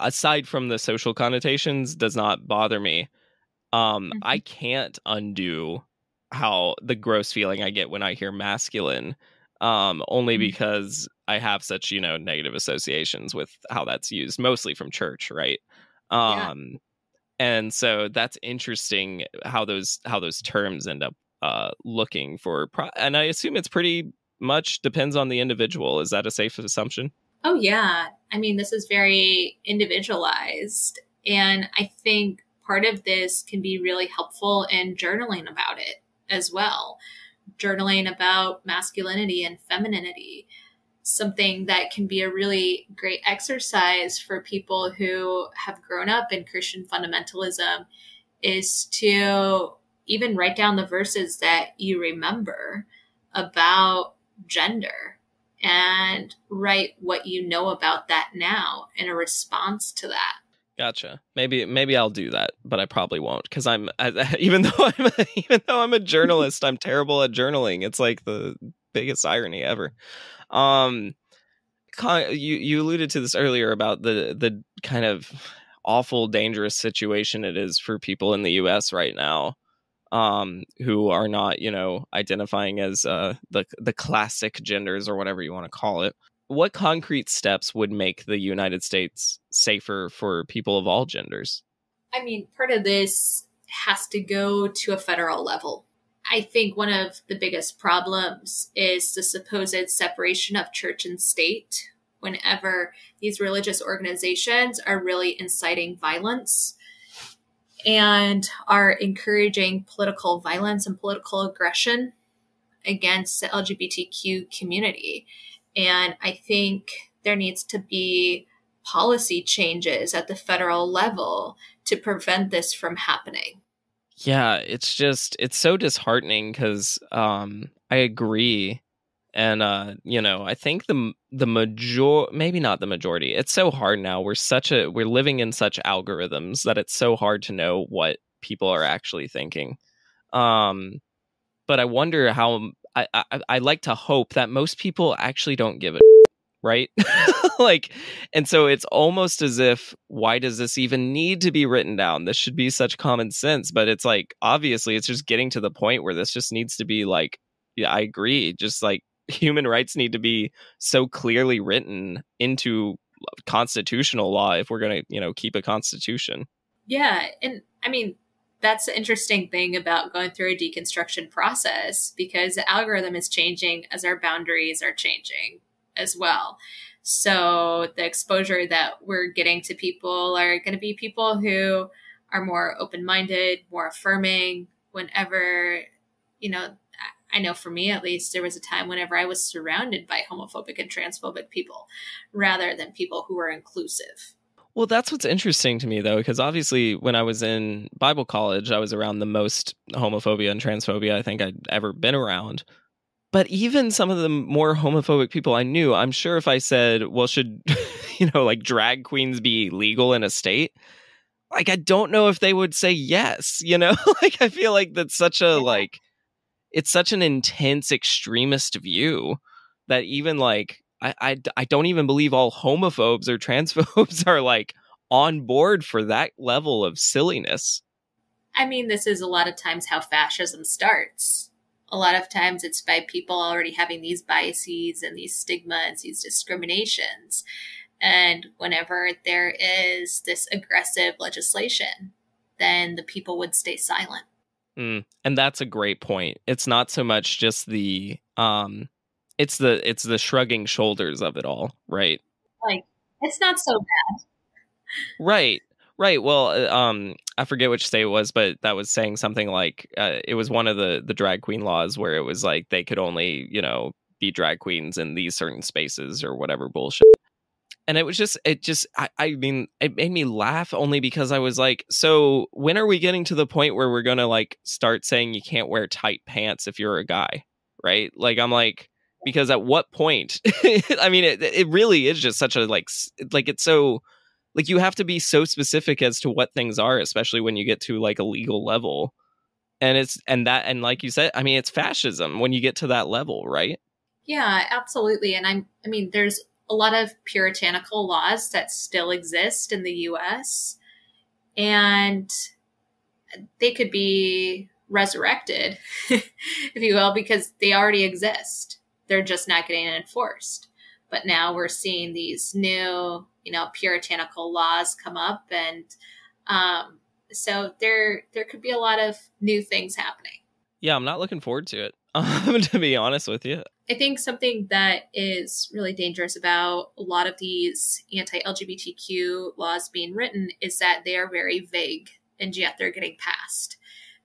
aside from the social connotations does not bother me. I can't undo how the gross feeling I get when I hear masculine, only because I have such, you know, negative associations with how that's used, mostly from church, right? Yeah. And so that's interesting how those terms end up looking for, and I assume it's pretty much depends on the individual. Is that a safe assumption? Oh, yeah. I mean, this is very individualized. And I think part of this can be really helpful in journaling about it as well. Journaling about masculinity and femininity, something that can be a really great exercise for people who have grown up in Christian fundamentalism, is to even write down the verses that you remember about gender and write what you know about that now in a response to that. Gotcha. Maybe I'll do that, but I probably won't because even though I'm a journalist, I'm terrible at journaling. It's like the biggest irony ever. You alluded to this earlier about the kind of awful, dangerous situation it is for people in the U.S. right now, who are not, you know, identifying as the classic genders or whatever you want to call it. What concrete steps would make the United States safer for people of all genders? I mean, part of this has to go to a federal level. I think one of the biggest problems is the supposed separation of church and state whenever these religious organizations are really inciting violence and are encouraging political violence and political aggression against the LGBTQ community. And I think there needs to be policy changes at the federal level to prevent this from happening. Yeah, it's so disheartening because I agree. And you know, I think maybe not the majority. It's so hard now. We're living in such algorithms that it's so hard to know what people are actually thinking. But I wonder how I like to hope that most people actually don't give a right? Like, and so it's almost as if, why does this even need to be written down? This should be such common sense. But it's like, obviously, it's just getting to the point where this just needs to be like, yeah, I agree. Just like human rights need to be so clearly written into constitutional law if we're going to, keep a constitution. Yeah. And I mean, that's the interesting thing about going through a deconstruction process, because the algorithm is changing as our boundaries are changing as well. So the exposure that we're getting to people are going to be people who are more open-minded, more affirming whenever, I know for me, at least, there was a time whenever I was surrounded by homophobic and transphobic people rather than people who were inclusive. Well, that's what's interesting to me, though, because obviously when I was in Bible college, I was around the most homophobia and transphobia I think I'd ever been around. But even some of the more homophobic people I knew, I'm sure if I said, well, should, like drag queens be legal in a state? Like, I don't know if they would say yes, Like, I feel like that's such a, it's such an intense extremist view that even like, I don't even believe all homophobes or transphobes are like on board for that level of silliness. I mean, this is a lot of times how fascism starts. A lot of times it's by people already having these biases and these stigmas, these discriminations. And whenever there is this aggressive legislation, then the people would stay silent. And that's a great point. It's not so much just the it's the shrugging shoulders of it all, right? Like, it's not so bad. Right. Well, I forget which state it was, but that was saying something like it was one of the drag queen laws where it was like they could only, be drag queens in these certain spaces or whatever bullshit. And I mean, it made me laugh only because I was like, so when are we getting to the point where we're going to like start saying you can't wear tight pants if you're a guy? Right. Like, I'm like, because at what point? I mean, it really is just such a like it's so like you have to be so specific as to what things are, especially when you get to like a legal level. And like you said, I mean, it's fascism when you get to that level, right? Yeah, absolutely. And I mean, there's a lot of puritanical laws that still exist in the US, and they could be resurrected, if you will, because they already exist. They're just not getting enforced. But now we're seeing these new, puritanical laws come up. And so there could be a lot of new things happening. Yeah, I'm not looking forward to it, to be honest with you. I think something that is really dangerous about a lot of these anti-LGBTQ laws being written is that they are very vague, and yet they're getting passed.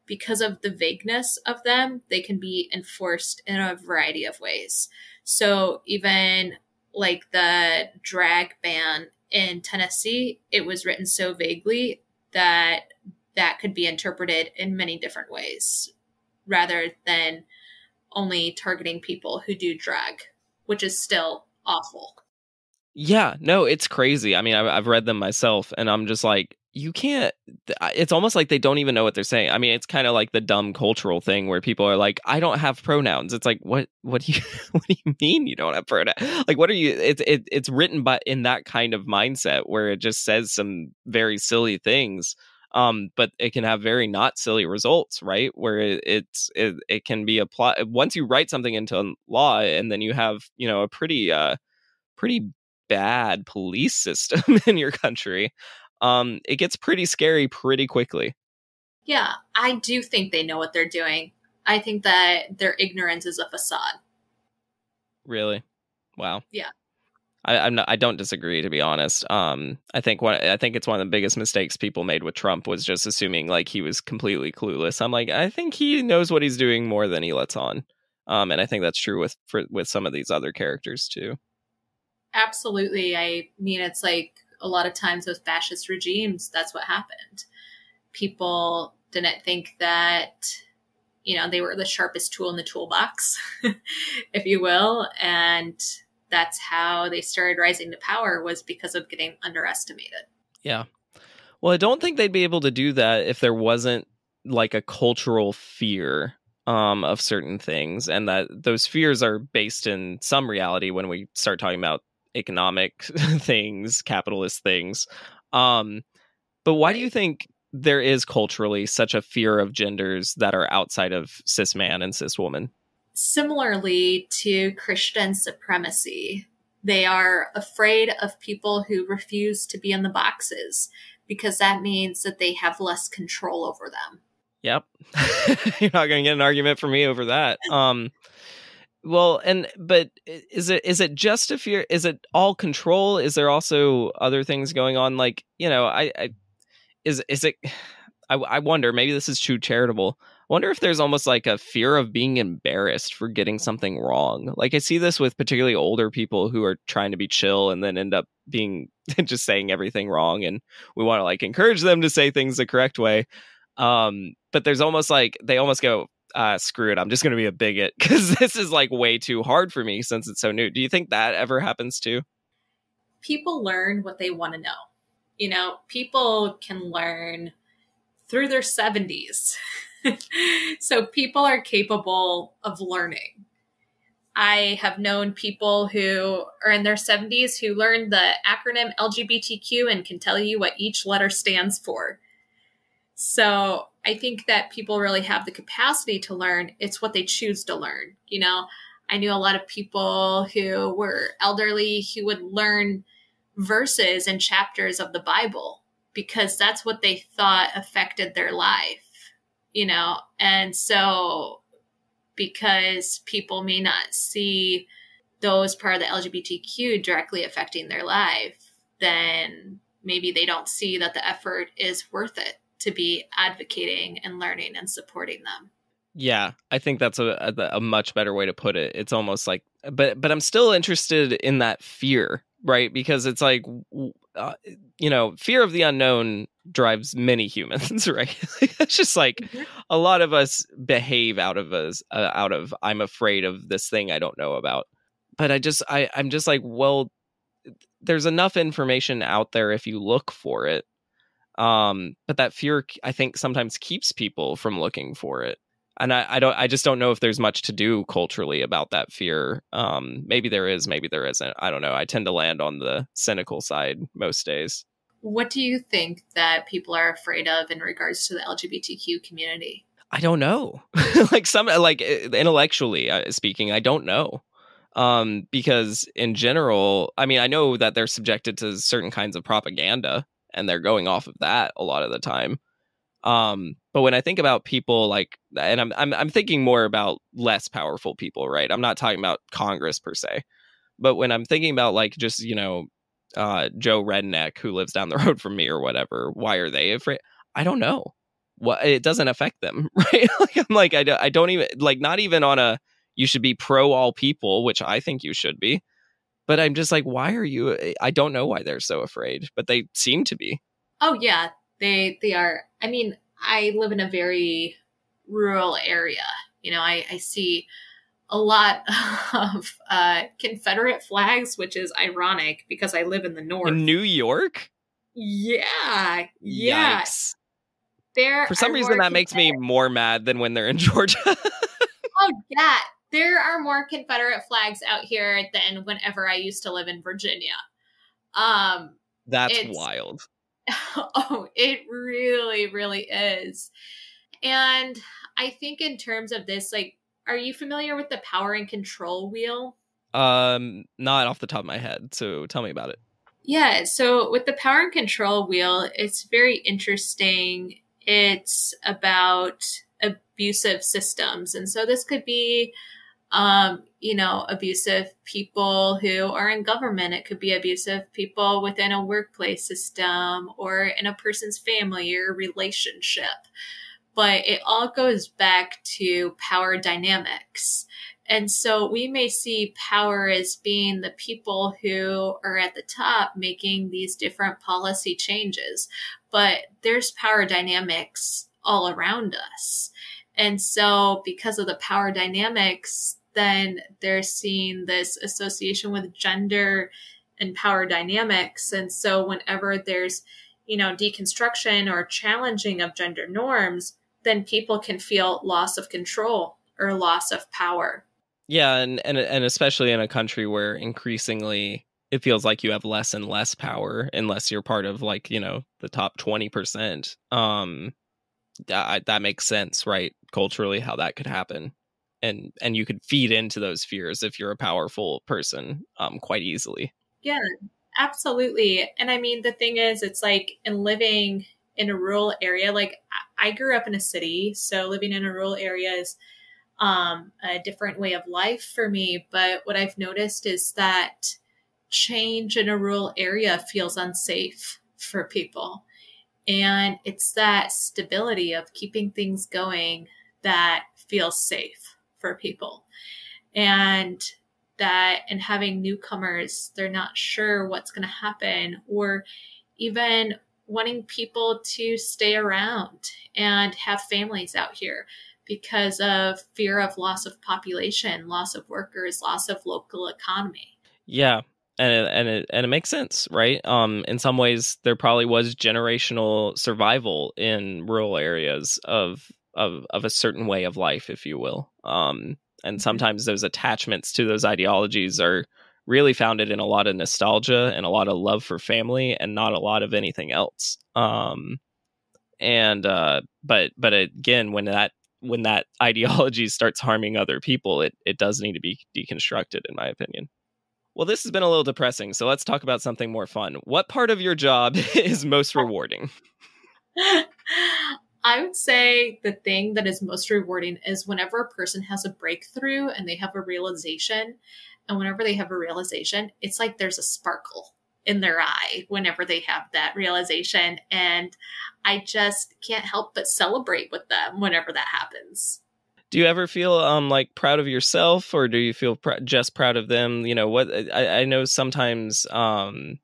Because of the vagueness of them, they can be enforced in a variety of ways. So even like the drag ban in Tennessee, it was written so vaguely that that could be interpreted in many different ways, rather than only targeting people who do drag, which is still awful. Yeah, no, it's crazy. I mean, I've read them myself, and I'm just like, you can't. It's almost like they don't even know what they're saying. I mean, it's kind of like the dumb cultural thing where people are like, "I don't have pronouns." It's like, what do you what do you mean you don't have pronouns? Like, what are you? It's written by in that kind of mindset where it just says some very silly things. But it can have very not silly results, right? Where it can be applied once you write something into law, and then you have a pretty bad police system in your country. It gets pretty scary pretty quickly. Yeah, I do think they know what they're doing. I think that their ignorance is a facade. Really? Wow. Yeah. I don't disagree, to be honest. I think it's one of the biggest mistakes people made with Trump was just assuming like he was completely clueless. I'm like, I think he knows what he's doing more than he lets on. And I think that's true with some of these other characters too. Absolutely. I mean, it's like a lot of times with fascist regimes, that's what happened. People didn't think that, they were the sharpest tool in the toolbox, if you will. And that's how they started rising to power, was because of getting underestimated. Yeah. Well, I don't think they'd be able to do that if there wasn't like a cultural fear of certain things, and that those fears are based in some reality when we start talking about economic things, capitalist things. But why do you think there is culturally such a fear of genders that are outside of cis man and cis woman? Similarly to Christian supremacy, they are afraid of people who refuse to be in the boxes because that means that they have less control over them. Yep. You're not going to get an argument from me over that. Well, but is it just a fear? Is it all control? Is there also other things going on? Like, is it? I wonder. Maybe this is too charitable. I wonder if there's almost like a fear of being embarrassed for getting something wrong. Like I see this with particularly older people who are trying to be chill and then end up being just saying everything wrong, and we want to like encourage them to say things the correct way. But there's almost like they almost go, screw it, I'm just going to be a bigot because this is like way too hard for me since it's so new. Do you think that ever happens too? People learn what they want to know. People can learn through their 70s. So people are capable of learning. I have known people who are in their 70s who learned the acronym LGBTQ and can tell you what each letter stands for. So I think that people really have the capacity to learn. It's what they choose to learn. I knew a lot of people who were elderly who would learn verses and chapters of the Bible because that's what they thought affected their life, and so because people may not see those part of the LGBTQ directly affecting their life, then maybe they don't see that the effort is worth it to be advocating and learning and supporting them. Yeah, I think that's a much better way to put it. It's almost like, but I'm still interested in that fear, right? Because it's like, fear of the unknown drives many humans, right? It's just like a lot of us behave out of I'm afraid of this thing I don't know about. But I'm just like, well, there's enough information out there if you look for it. But that fear, I think, sometimes keeps people from looking for it. And I just don't know if there's much to do culturally about that fear. Maybe there is, maybe there isn't. I don't know. I tend to land on the cynical side most days. What do you think that people are afraid of in regards to the LGBTQ community? I don't know. like intellectually speaking, I don't know. Because in general, I mean, I know that they're subjected to certain kinds of propaganda and they're going off of that a lot of the time. But when I think about people like, and I'm thinking more about less powerful people, right? I'm not talking about Congress per se, but when I'm thinking about like just, Joe Redneck who lives down the road from me or whatever, why are they afraid? I don't know. It doesn't affect them, right? I don't even like, not even on a, you should be pro all people, which I think you should be. But I'm just like, why are you? I don't know why they're so afraid, but they seem to be. Oh, yeah, they are. I mean, I live in a very rural area. I see a lot of Confederate flags, which is ironic because I live in the North. In New York? Yeah. Yikes. For some reason, that makes me more mad than when they're in Georgia. Oh, yeah. There are more Confederate flags out here than whenever I used to live in Virginia. That's wild. Oh, it really, really is. And I think in terms of this, like, are you familiar with the power and control wheel? Not off the top of my head. So tell me about it. Yeah. So with the power and control wheel, it's very interesting. It's about abusive systems. And so this could be, abusive people who are in government. It could be abusive people within a workplace system or in a person's family or relationship. But it all goes back to power dynamics. And so we may see power as being the people who are at the top making these different policy changes. But there's power dynamics all around us. And so because of the power dynamics, then they're seeing this association with gender and power dynamics. And so whenever there's, deconstruction or challenging of gender norms, then people can feel loss of control or loss of power. Yeah, and especially in a country where increasingly it feels like you have less and less power unless you're part of like, the top 20%. That makes sense, right? Culturally, how that could happen. And you could feed into those fears if you're a powerful person quite easily. Yeah, absolutely. And I mean, the thing is, it's like in living in a rural area, like I grew up in a city, so living in a rural area is a different way of life for me. But what I've noticed is that change in a rural area feels unsafe for people. And it's that stability of keeping things going that feels safe for people. And having newcomers, they're not sure what's going to happen, or even wanting people to stay around and have families out here because of fear of loss of population, loss of workers, loss of local economy. Yeah. And it makes sense, right? In some ways, there probably was generational survival in rural areas of a certain way of life, if you will. And sometimes those attachments to those ideologies are really founded in a lot of nostalgia and a lot of love for family, and not a lot of anything else. But again, when that ideology starts harming other people, it does need to be deconstructed, in my opinion. Well, this has been a little depressing, so let's talk about something more fun. What part of your job is most rewarding? I would say the thing that is most rewarding is whenever a person has a breakthrough and they have a realization. And whenever they have a realization, it's like there's a sparkle in their eye whenever they have that realization. And I just can't help but celebrate with them whenever that happens. Do you ever feel like proud of yourself, or do you feel just proud of them? What I know sometimes it can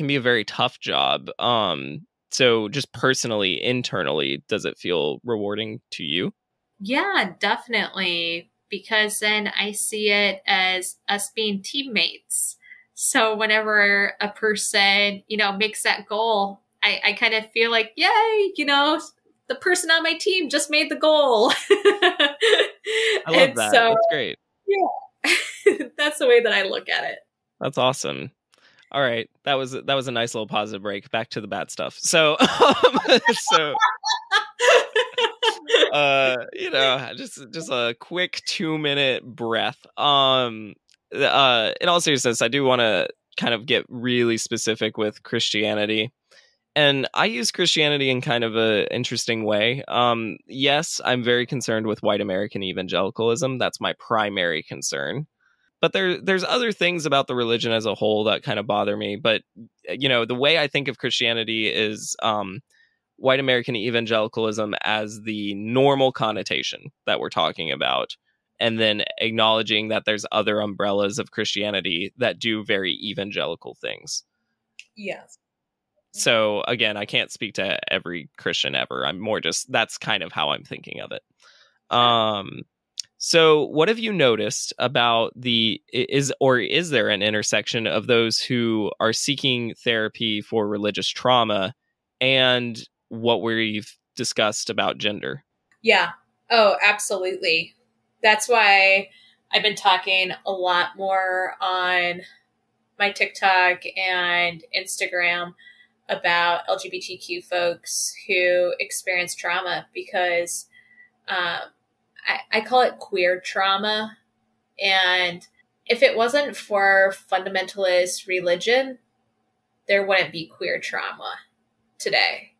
be a very tough job. So just personally, internally, does it feel rewarding to you? Yeah, definitely. Because then I see it as us being teammates. So whenever a person, makes that goal, I kind of feel like, yay, the person on my team just made the goal. I love that. So, that's great. Yeah, that's the way that I look at it. That's awesome. All right, that was a nice little positive break. Back to the bad stuff. So, just a quick 2-minute breath. In all seriousness, I do want to kind of get really specific with Christianity. And I use Christianity in kind of an interesting way. Yes, I'm very concerned with white American evangelicalism. That's my primary concern. But there's other things about the religion as a whole that kind of bother me. But, the way I think of Christianity is white American evangelicalism as the normal connotation that we're talking about. And then acknowledging that there's other umbrellas of Christianity that do very evangelical things. Yes. So again, I can't speak to every Christian ever. I'm more just, that's kind of how I'm thinking of it. So what have you noticed about is there an intersection of those who are seeking therapy for religious trauma and what we've discussed about gender? Yeah. Oh, absolutely. That's why I've been talking a lot more on my TikTok and Instagram about LGBTQ folks who experience trauma, because I call it queer trauma. And if it wasn't for fundamentalist religion, there wouldn't be queer trauma today,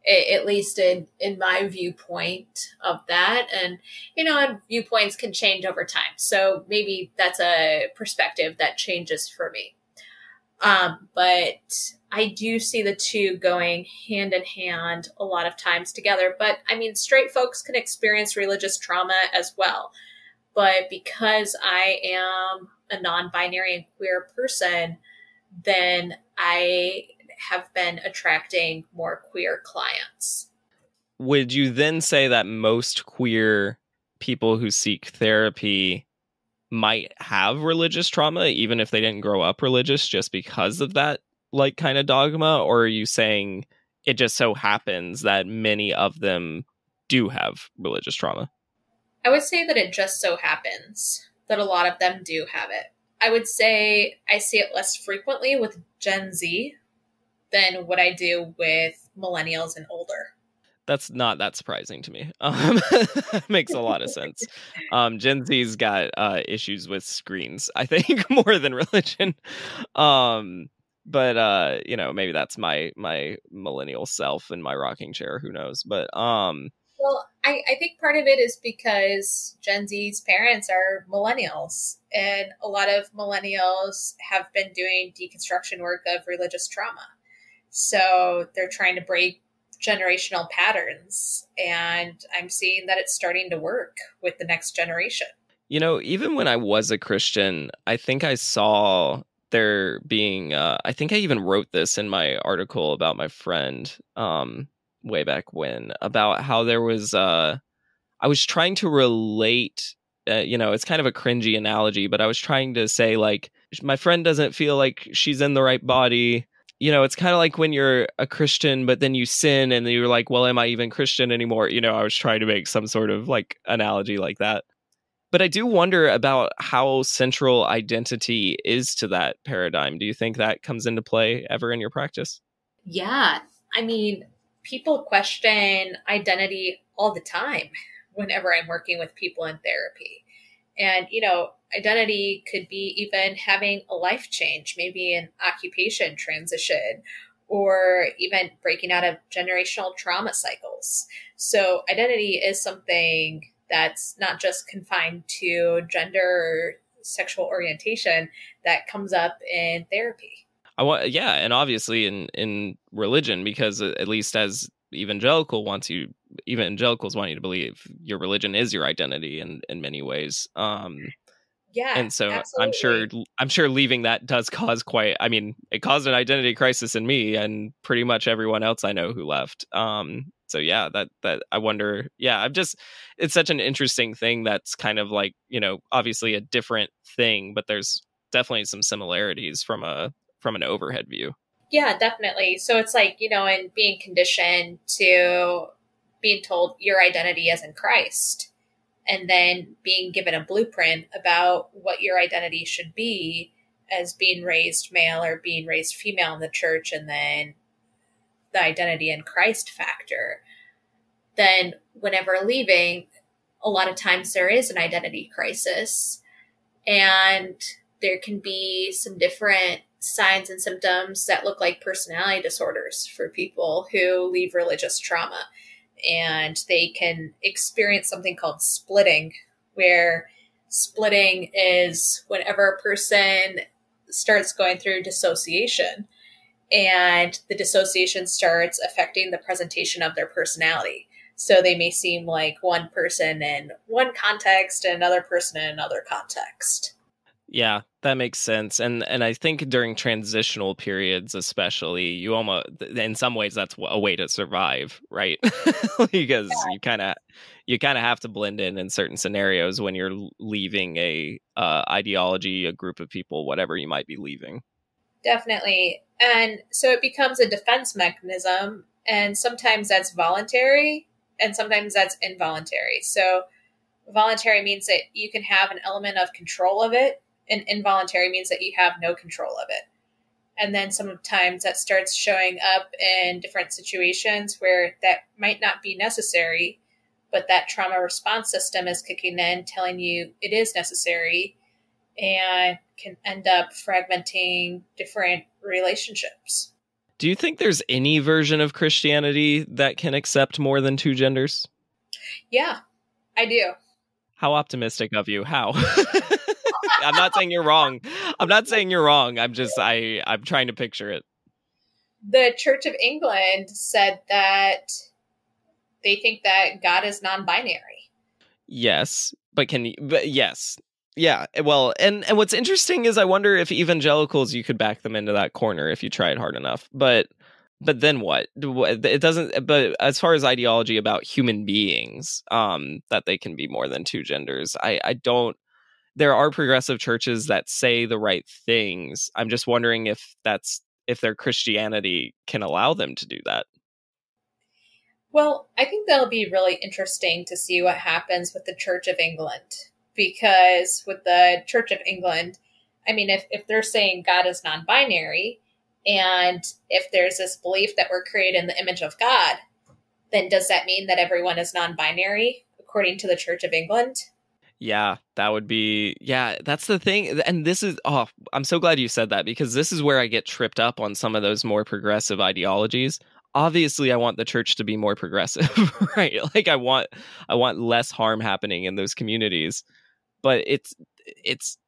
at least in my viewpoint of that. And, and viewpoints can change over time. So maybe that's a perspective that changes for me. But I do see the two going hand in hand a lot of times together. But I mean, straight folks can experience religious trauma as well. But because I am a non-binary and queer person, then I have been attracting more queer clients. Would you then say that most queer people who seek therapy might have religious trauma, even if they didn't grow up religious, just because of that like kind of dogma? Or are you saying it just so happens that many of them do have religious trauma? I would say that it just so happens that a lot of them do have it. I would say I see it less frequently with Gen Z than what I do with millennials and older. That's not that surprising to me. Makes a lot of sense. Gen Z's got issues with screens, I think, more than religion. But maybe that's my millennial self in my rocking chair. Who knows? But Well, I think part of it is because Gen Z's parents are millennials, and a lot of millennials have been doing deconstruction work of religious trauma. So they're trying to break generational patterns, and I'm seeing that it's starting to work with the next generation. even when I was a Christian, I think I saw there being. I think I even wrote this in my article about my friend. Way back when, about how there was I was trying to relate, it's kind of a cringy analogy, but I was trying to say, like, my friend doesn't feel like she's in the right body. It's kind of like when you're a Christian, but then you sin and you're like, well, am I even Christian anymore? I was trying to make some sort of like analogy like that. But I do wonder about how central identity is to that paradigm. Do you think that comes into play ever in your practice? Yeah. I mean, people question identity all the time whenever I'm working with people in therapy. And, identity could be even having a life change, maybe an occupation transition, or even breaking out of generational trauma cycles. So identity is something that's not just confined to gender or sexual orientation, that comes up in therapy. Yeah, and obviously in religion, because at least as evangelicals want you to believe your religion is your identity in many ways. Yeah, And so absolutely. I'm sure leaving that does cause it caused an identity crisis in me and pretty much everyone else I know who left. So yeah, that I wonder, yeah, it's such an interesting thing that's kind of like, obviously a different thing, but there's definitely some similarities from an overhead view. Yeah, definitely. So it's like, and being conditioned to being told your identity is in Christ, and then being given a blueprint about what your identity should be as being raised male or being raised female in the church, and then the identity in Christ factor. Then, whenever leaving, a lot of times there is an identity crisis, and there can be some different signs and symptoms that look like personality disorders for people who leave religious trauma. And they can experience something called splitting, where splitting is whenever a person starts going through dissociation, and the dissociation starts affecting the presentation of their personality. So they may seem like one person in one context and another person in another context. Yeah, that makes sense. And I think during transitional periods, especially, you almost, in some ways, that's a way to survive, right? Because you kind of have to blend in certain scenarios when you're leaving a ideology, a group of people, whatever you might be leaving. Definitely. And so it becomes a defense mechanism, and sometimes that's voluntary and sometimes that's involuntary. So voluntary means that you can have an element of control of it, and involuntary means that you have no control of it. And then sometimes that starts showing up in different situations where that might not be necessary, but that trauma response system is kicking in, telling you it is necessary, and can end up fragmenting different relationships. Do you think there's any version of Christianity that can accept more than two genders? Yeah, I do. How optimistic of you. How? I'm not saying you're wrong. I'm not saying you're wrong. I'm trying to picture it. The Church of England said that they think that God is non-binary. Yes, but yes. Yeah, well, and what's interesting is I wonder if evangelicals, you could back them into that corner if you tried hard enough. But then what? It doesn't. But as far as ideology about human beings, that they can be more than two genders, I don't. There are progressive churches that say the right things. I'm just wondering if their Christianity can allow them to do that. Well, I think that'll be really interesting to see what happens with the Church of England, because with the Church of England, I mean, if they're saying God is non-binary, and if there's this belief that we're created in the image of God, then does that mean that everyone is non-binary according to the Church of England? Yeah, that would be, yeah, that's the thing. And this is, oh, I'm so glad you said that, because this is where I get tripped up on some of those more progressive ideologies. Obviously, I want the church to be more progressive, right? Like I want less harm happening in those communities. But it's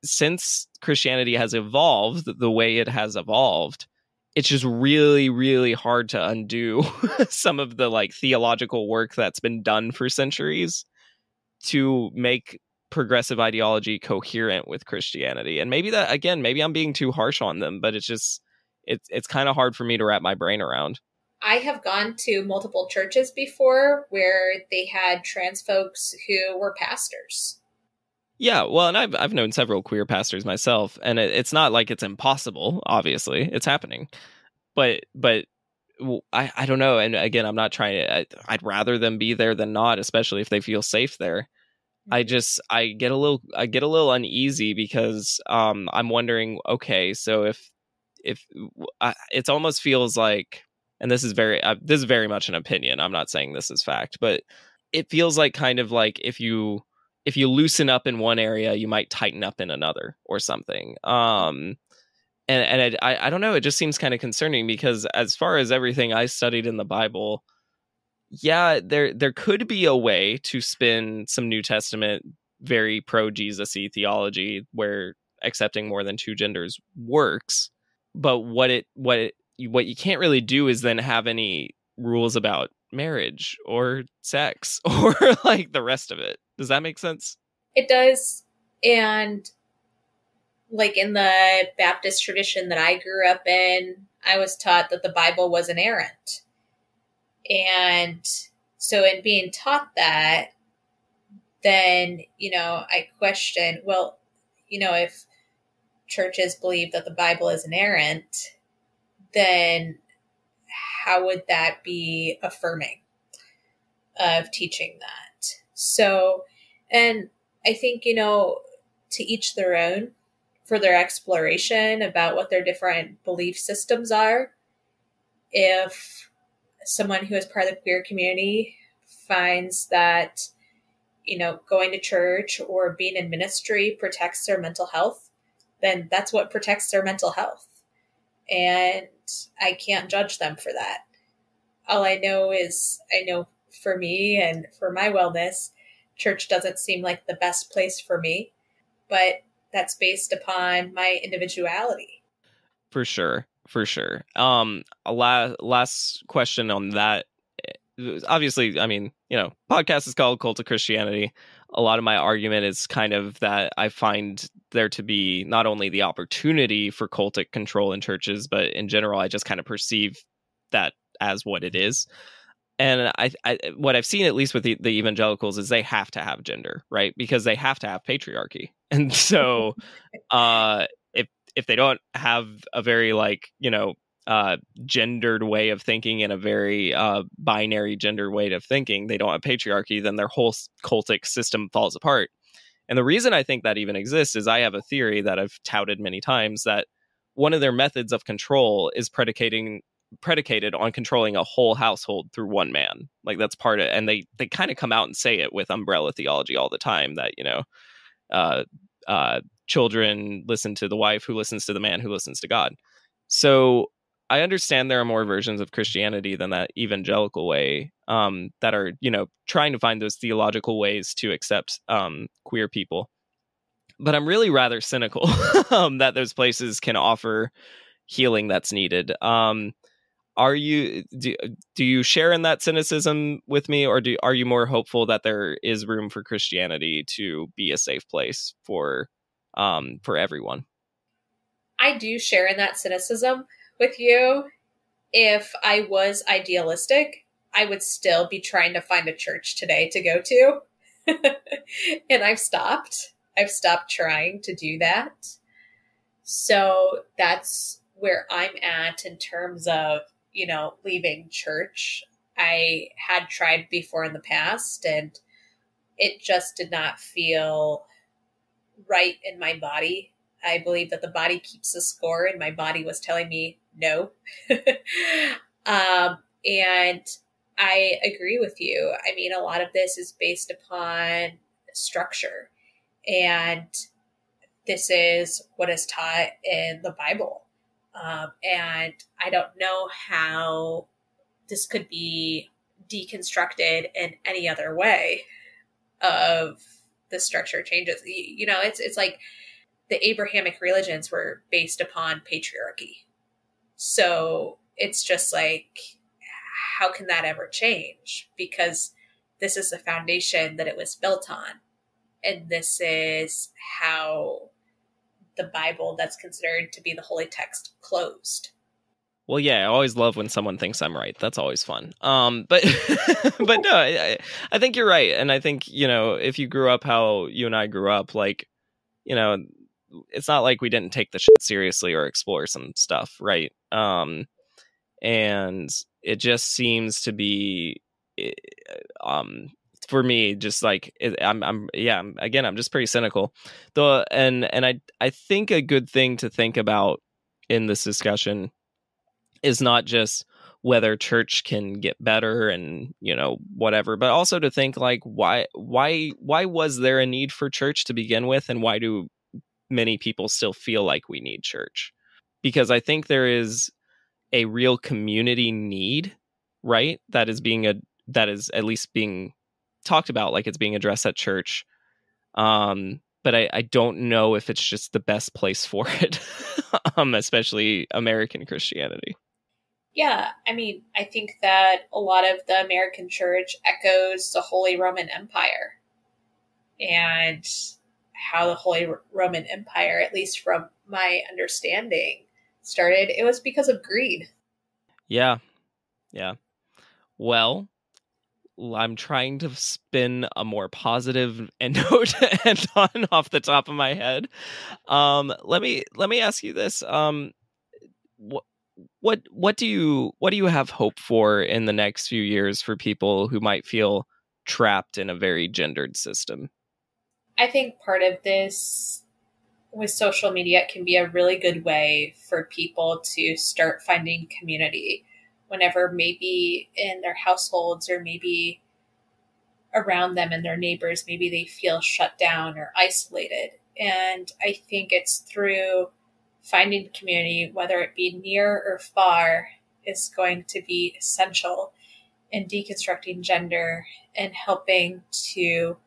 since Christianity has evolved the way it has evolved, it's just really, really hard to undo some of the like theological work that's been done for centuries to make progressive ideology coherent with Christianity. And maybe that, again, maybe I'm being too harsh on them, but it's just it's kind of hard for me to wrap my brain around. I have gone to multiple churches before where they had trans folks who were pastors. Yeah, well, and I've known several queer pastors myself, and it's not like it's impossible. Obviously, it's happening, but I don't know. And again, I'm not trying to. I'd rather them be there than not, especially if they feel safe there. I get a little uneasy because I'm wondering, okay, so if it almost feels like, and this is very much an opinion, I'm not saying this is fact, but it feels like kind of like if you loosen up in one area, you might tighten up in another or something. And I don't know, it just seems kind of concerning, because as far as everything I studied in the Bible, yeah, there could be a way to spin some New Testament very pro Jesus-y theology where accepting more than two genders works, but what you can't really do is then have any rules about marriage or sex or like the rest of it. Does that make sense? It does. And like in the Baptist tradition that I grew up in, I was taught that the Bible was inerrant. And so in being taught that, then, I question, well, if churches believe that the Bible is inerrant, then how would that be affirming of teaching that? So, and I think, to each their own for their exploration about what their different belief systems are. If someone who is part of the queer community finds that, going to church or being in ministry protects their mental health, then that's what protects their mental health. And I can't judge them for that. All I know is, for me and for my wellness, church doesn't seem like the best place for me, but that's based upon my individuality. For sure. A last question on that. Obviously, I mean, podcast is called Cultic Christianity. A lot of my argument is kind of that I find there to be not only the opportunity for cultic control in churches, but in general, I just kind of perceive that as what it is. And I what I've seen, at least with the evangelicals, is they have to have gender, right? Because they have to have patriarchy. And so if they don't have a very gendered way of thinking and a very binary gender way of thinking, they don't have patriarchy, then their whole cultic system falls apart. And the reason I think that even exists is I have a theory that I've touted many times, that one of their methods of control is predicated on controlling a whole household through one man. Like that's part of it. And they kind of come out and say it with umbrella theology all the time, that, children listen to the wife who listens to the man who listens to God. So I understand there are more versions of Christianity than that evangelical way, that are, trying to find those theological ways to accept queer people. But I'm really rather cynical that those places can offer healing that's needed. Do you share in that cynicism with me, or are you more hopeful that there is room for Christianity to be a safe place for everyone? I do share in that cynicism with you. If I was idealistic, I would still be trying to find a church today to go to. And I've stopped trying to do that. So that's where I'm at in terms of, leaving church. I had tried before in the past, and it just did not feel right in my body I believe that the body keeps the score, and my body was telling me no. And I agree with you. I mean, a lot of this is based upon structure, and this is what is taught in the Bible. And I don't know how this could be deconstructed in any other way of the structure changes. You know, it's like the Abrahamic religions were based upon patriarchy. So it's just like, how can that ever change? Because this is the foundation that it was built on. And this is how the Bible that's considered to be the holy text closed. Well, yeah, I always love when someone thinks I'm right. That's always fun. But but no, I think you're right. And I think, you know, if you grew up how you and I grew up, like, you know, it's not like we didn't take the shit seriously or explore some stuff, right? And it just seems to be, for me, just like I'm just pretty cynical, though. And I think a good thing to think about in this discussion is not just whether church can get better and, you know, whatever, but also to think like, why was there a need for church to begin with, and why do many people still feel like we need church? Because I think there is a real community need, right? That is at least being talked about, like it's being addressed at church. But I don't know if it's just the best place for it, especially American Christianity. Yeah, I mean, I think that a lot of the American church echoes the Holy Roman Empire, and how the Holy Roman Empire, at least from my understanding, started. It was because of greed. Yeah. Well, I'm trying to spin a more positive note and on off the top of my head. Let me ask you this. What do you have hope for in the next few years for people who might feel trapped in a very gendered system? I think part of this with social media can be a really good way for people to start finding community whenever maybe in their households or maybe around them and their neighbors, maybe they feel shut down or isolated. And I think it's through finding community, whether it be near or far, is going to be essential in deconstructing gender and helping to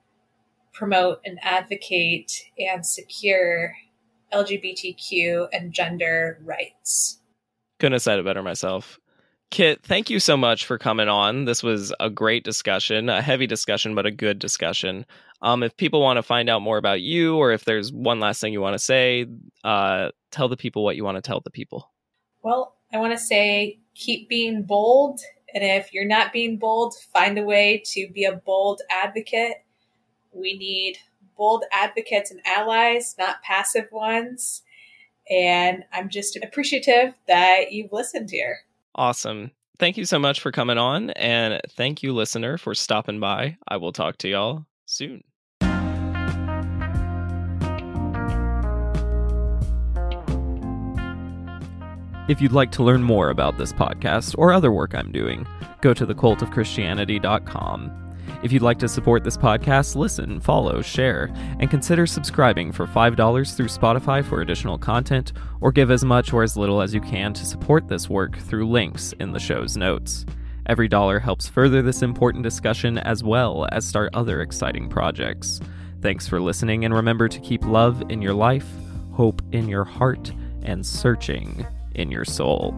promote and advocate and secure LGBTQ and gender rights. Couldn't have said it better myself. Kit, thank you so much for coming on. This was a great discussion, a heavy discussion, but a good discussion. If people want to find out more about you, or if there's one last thing you want to say, tell the people what you want to tell the people. Well, I want to say keep being bold. And if you're not being bold, find a way to be a bold advocate. We need bold advocates and allies, not passive ones. And I'm just appreciative that you've listened here. Awesome. Thank you so much for coming on. And thank you, listener, for stopping by. I will talk to y'all soon. If you'd like to learn more about this podcast or other work I'm doing, go to thecultofchristianity.com. If you'd like to support this podcast, listen, follow, share, and consider subscribing for $5 through Spotify for additional content, or give as much or as little as you can to support this work through links in the show's notes. Every dollar helps further this important discussion as well as start other exciting projects. Thanks for listening, and remember to keep love in your life, hope in your heart, and searching in your soul.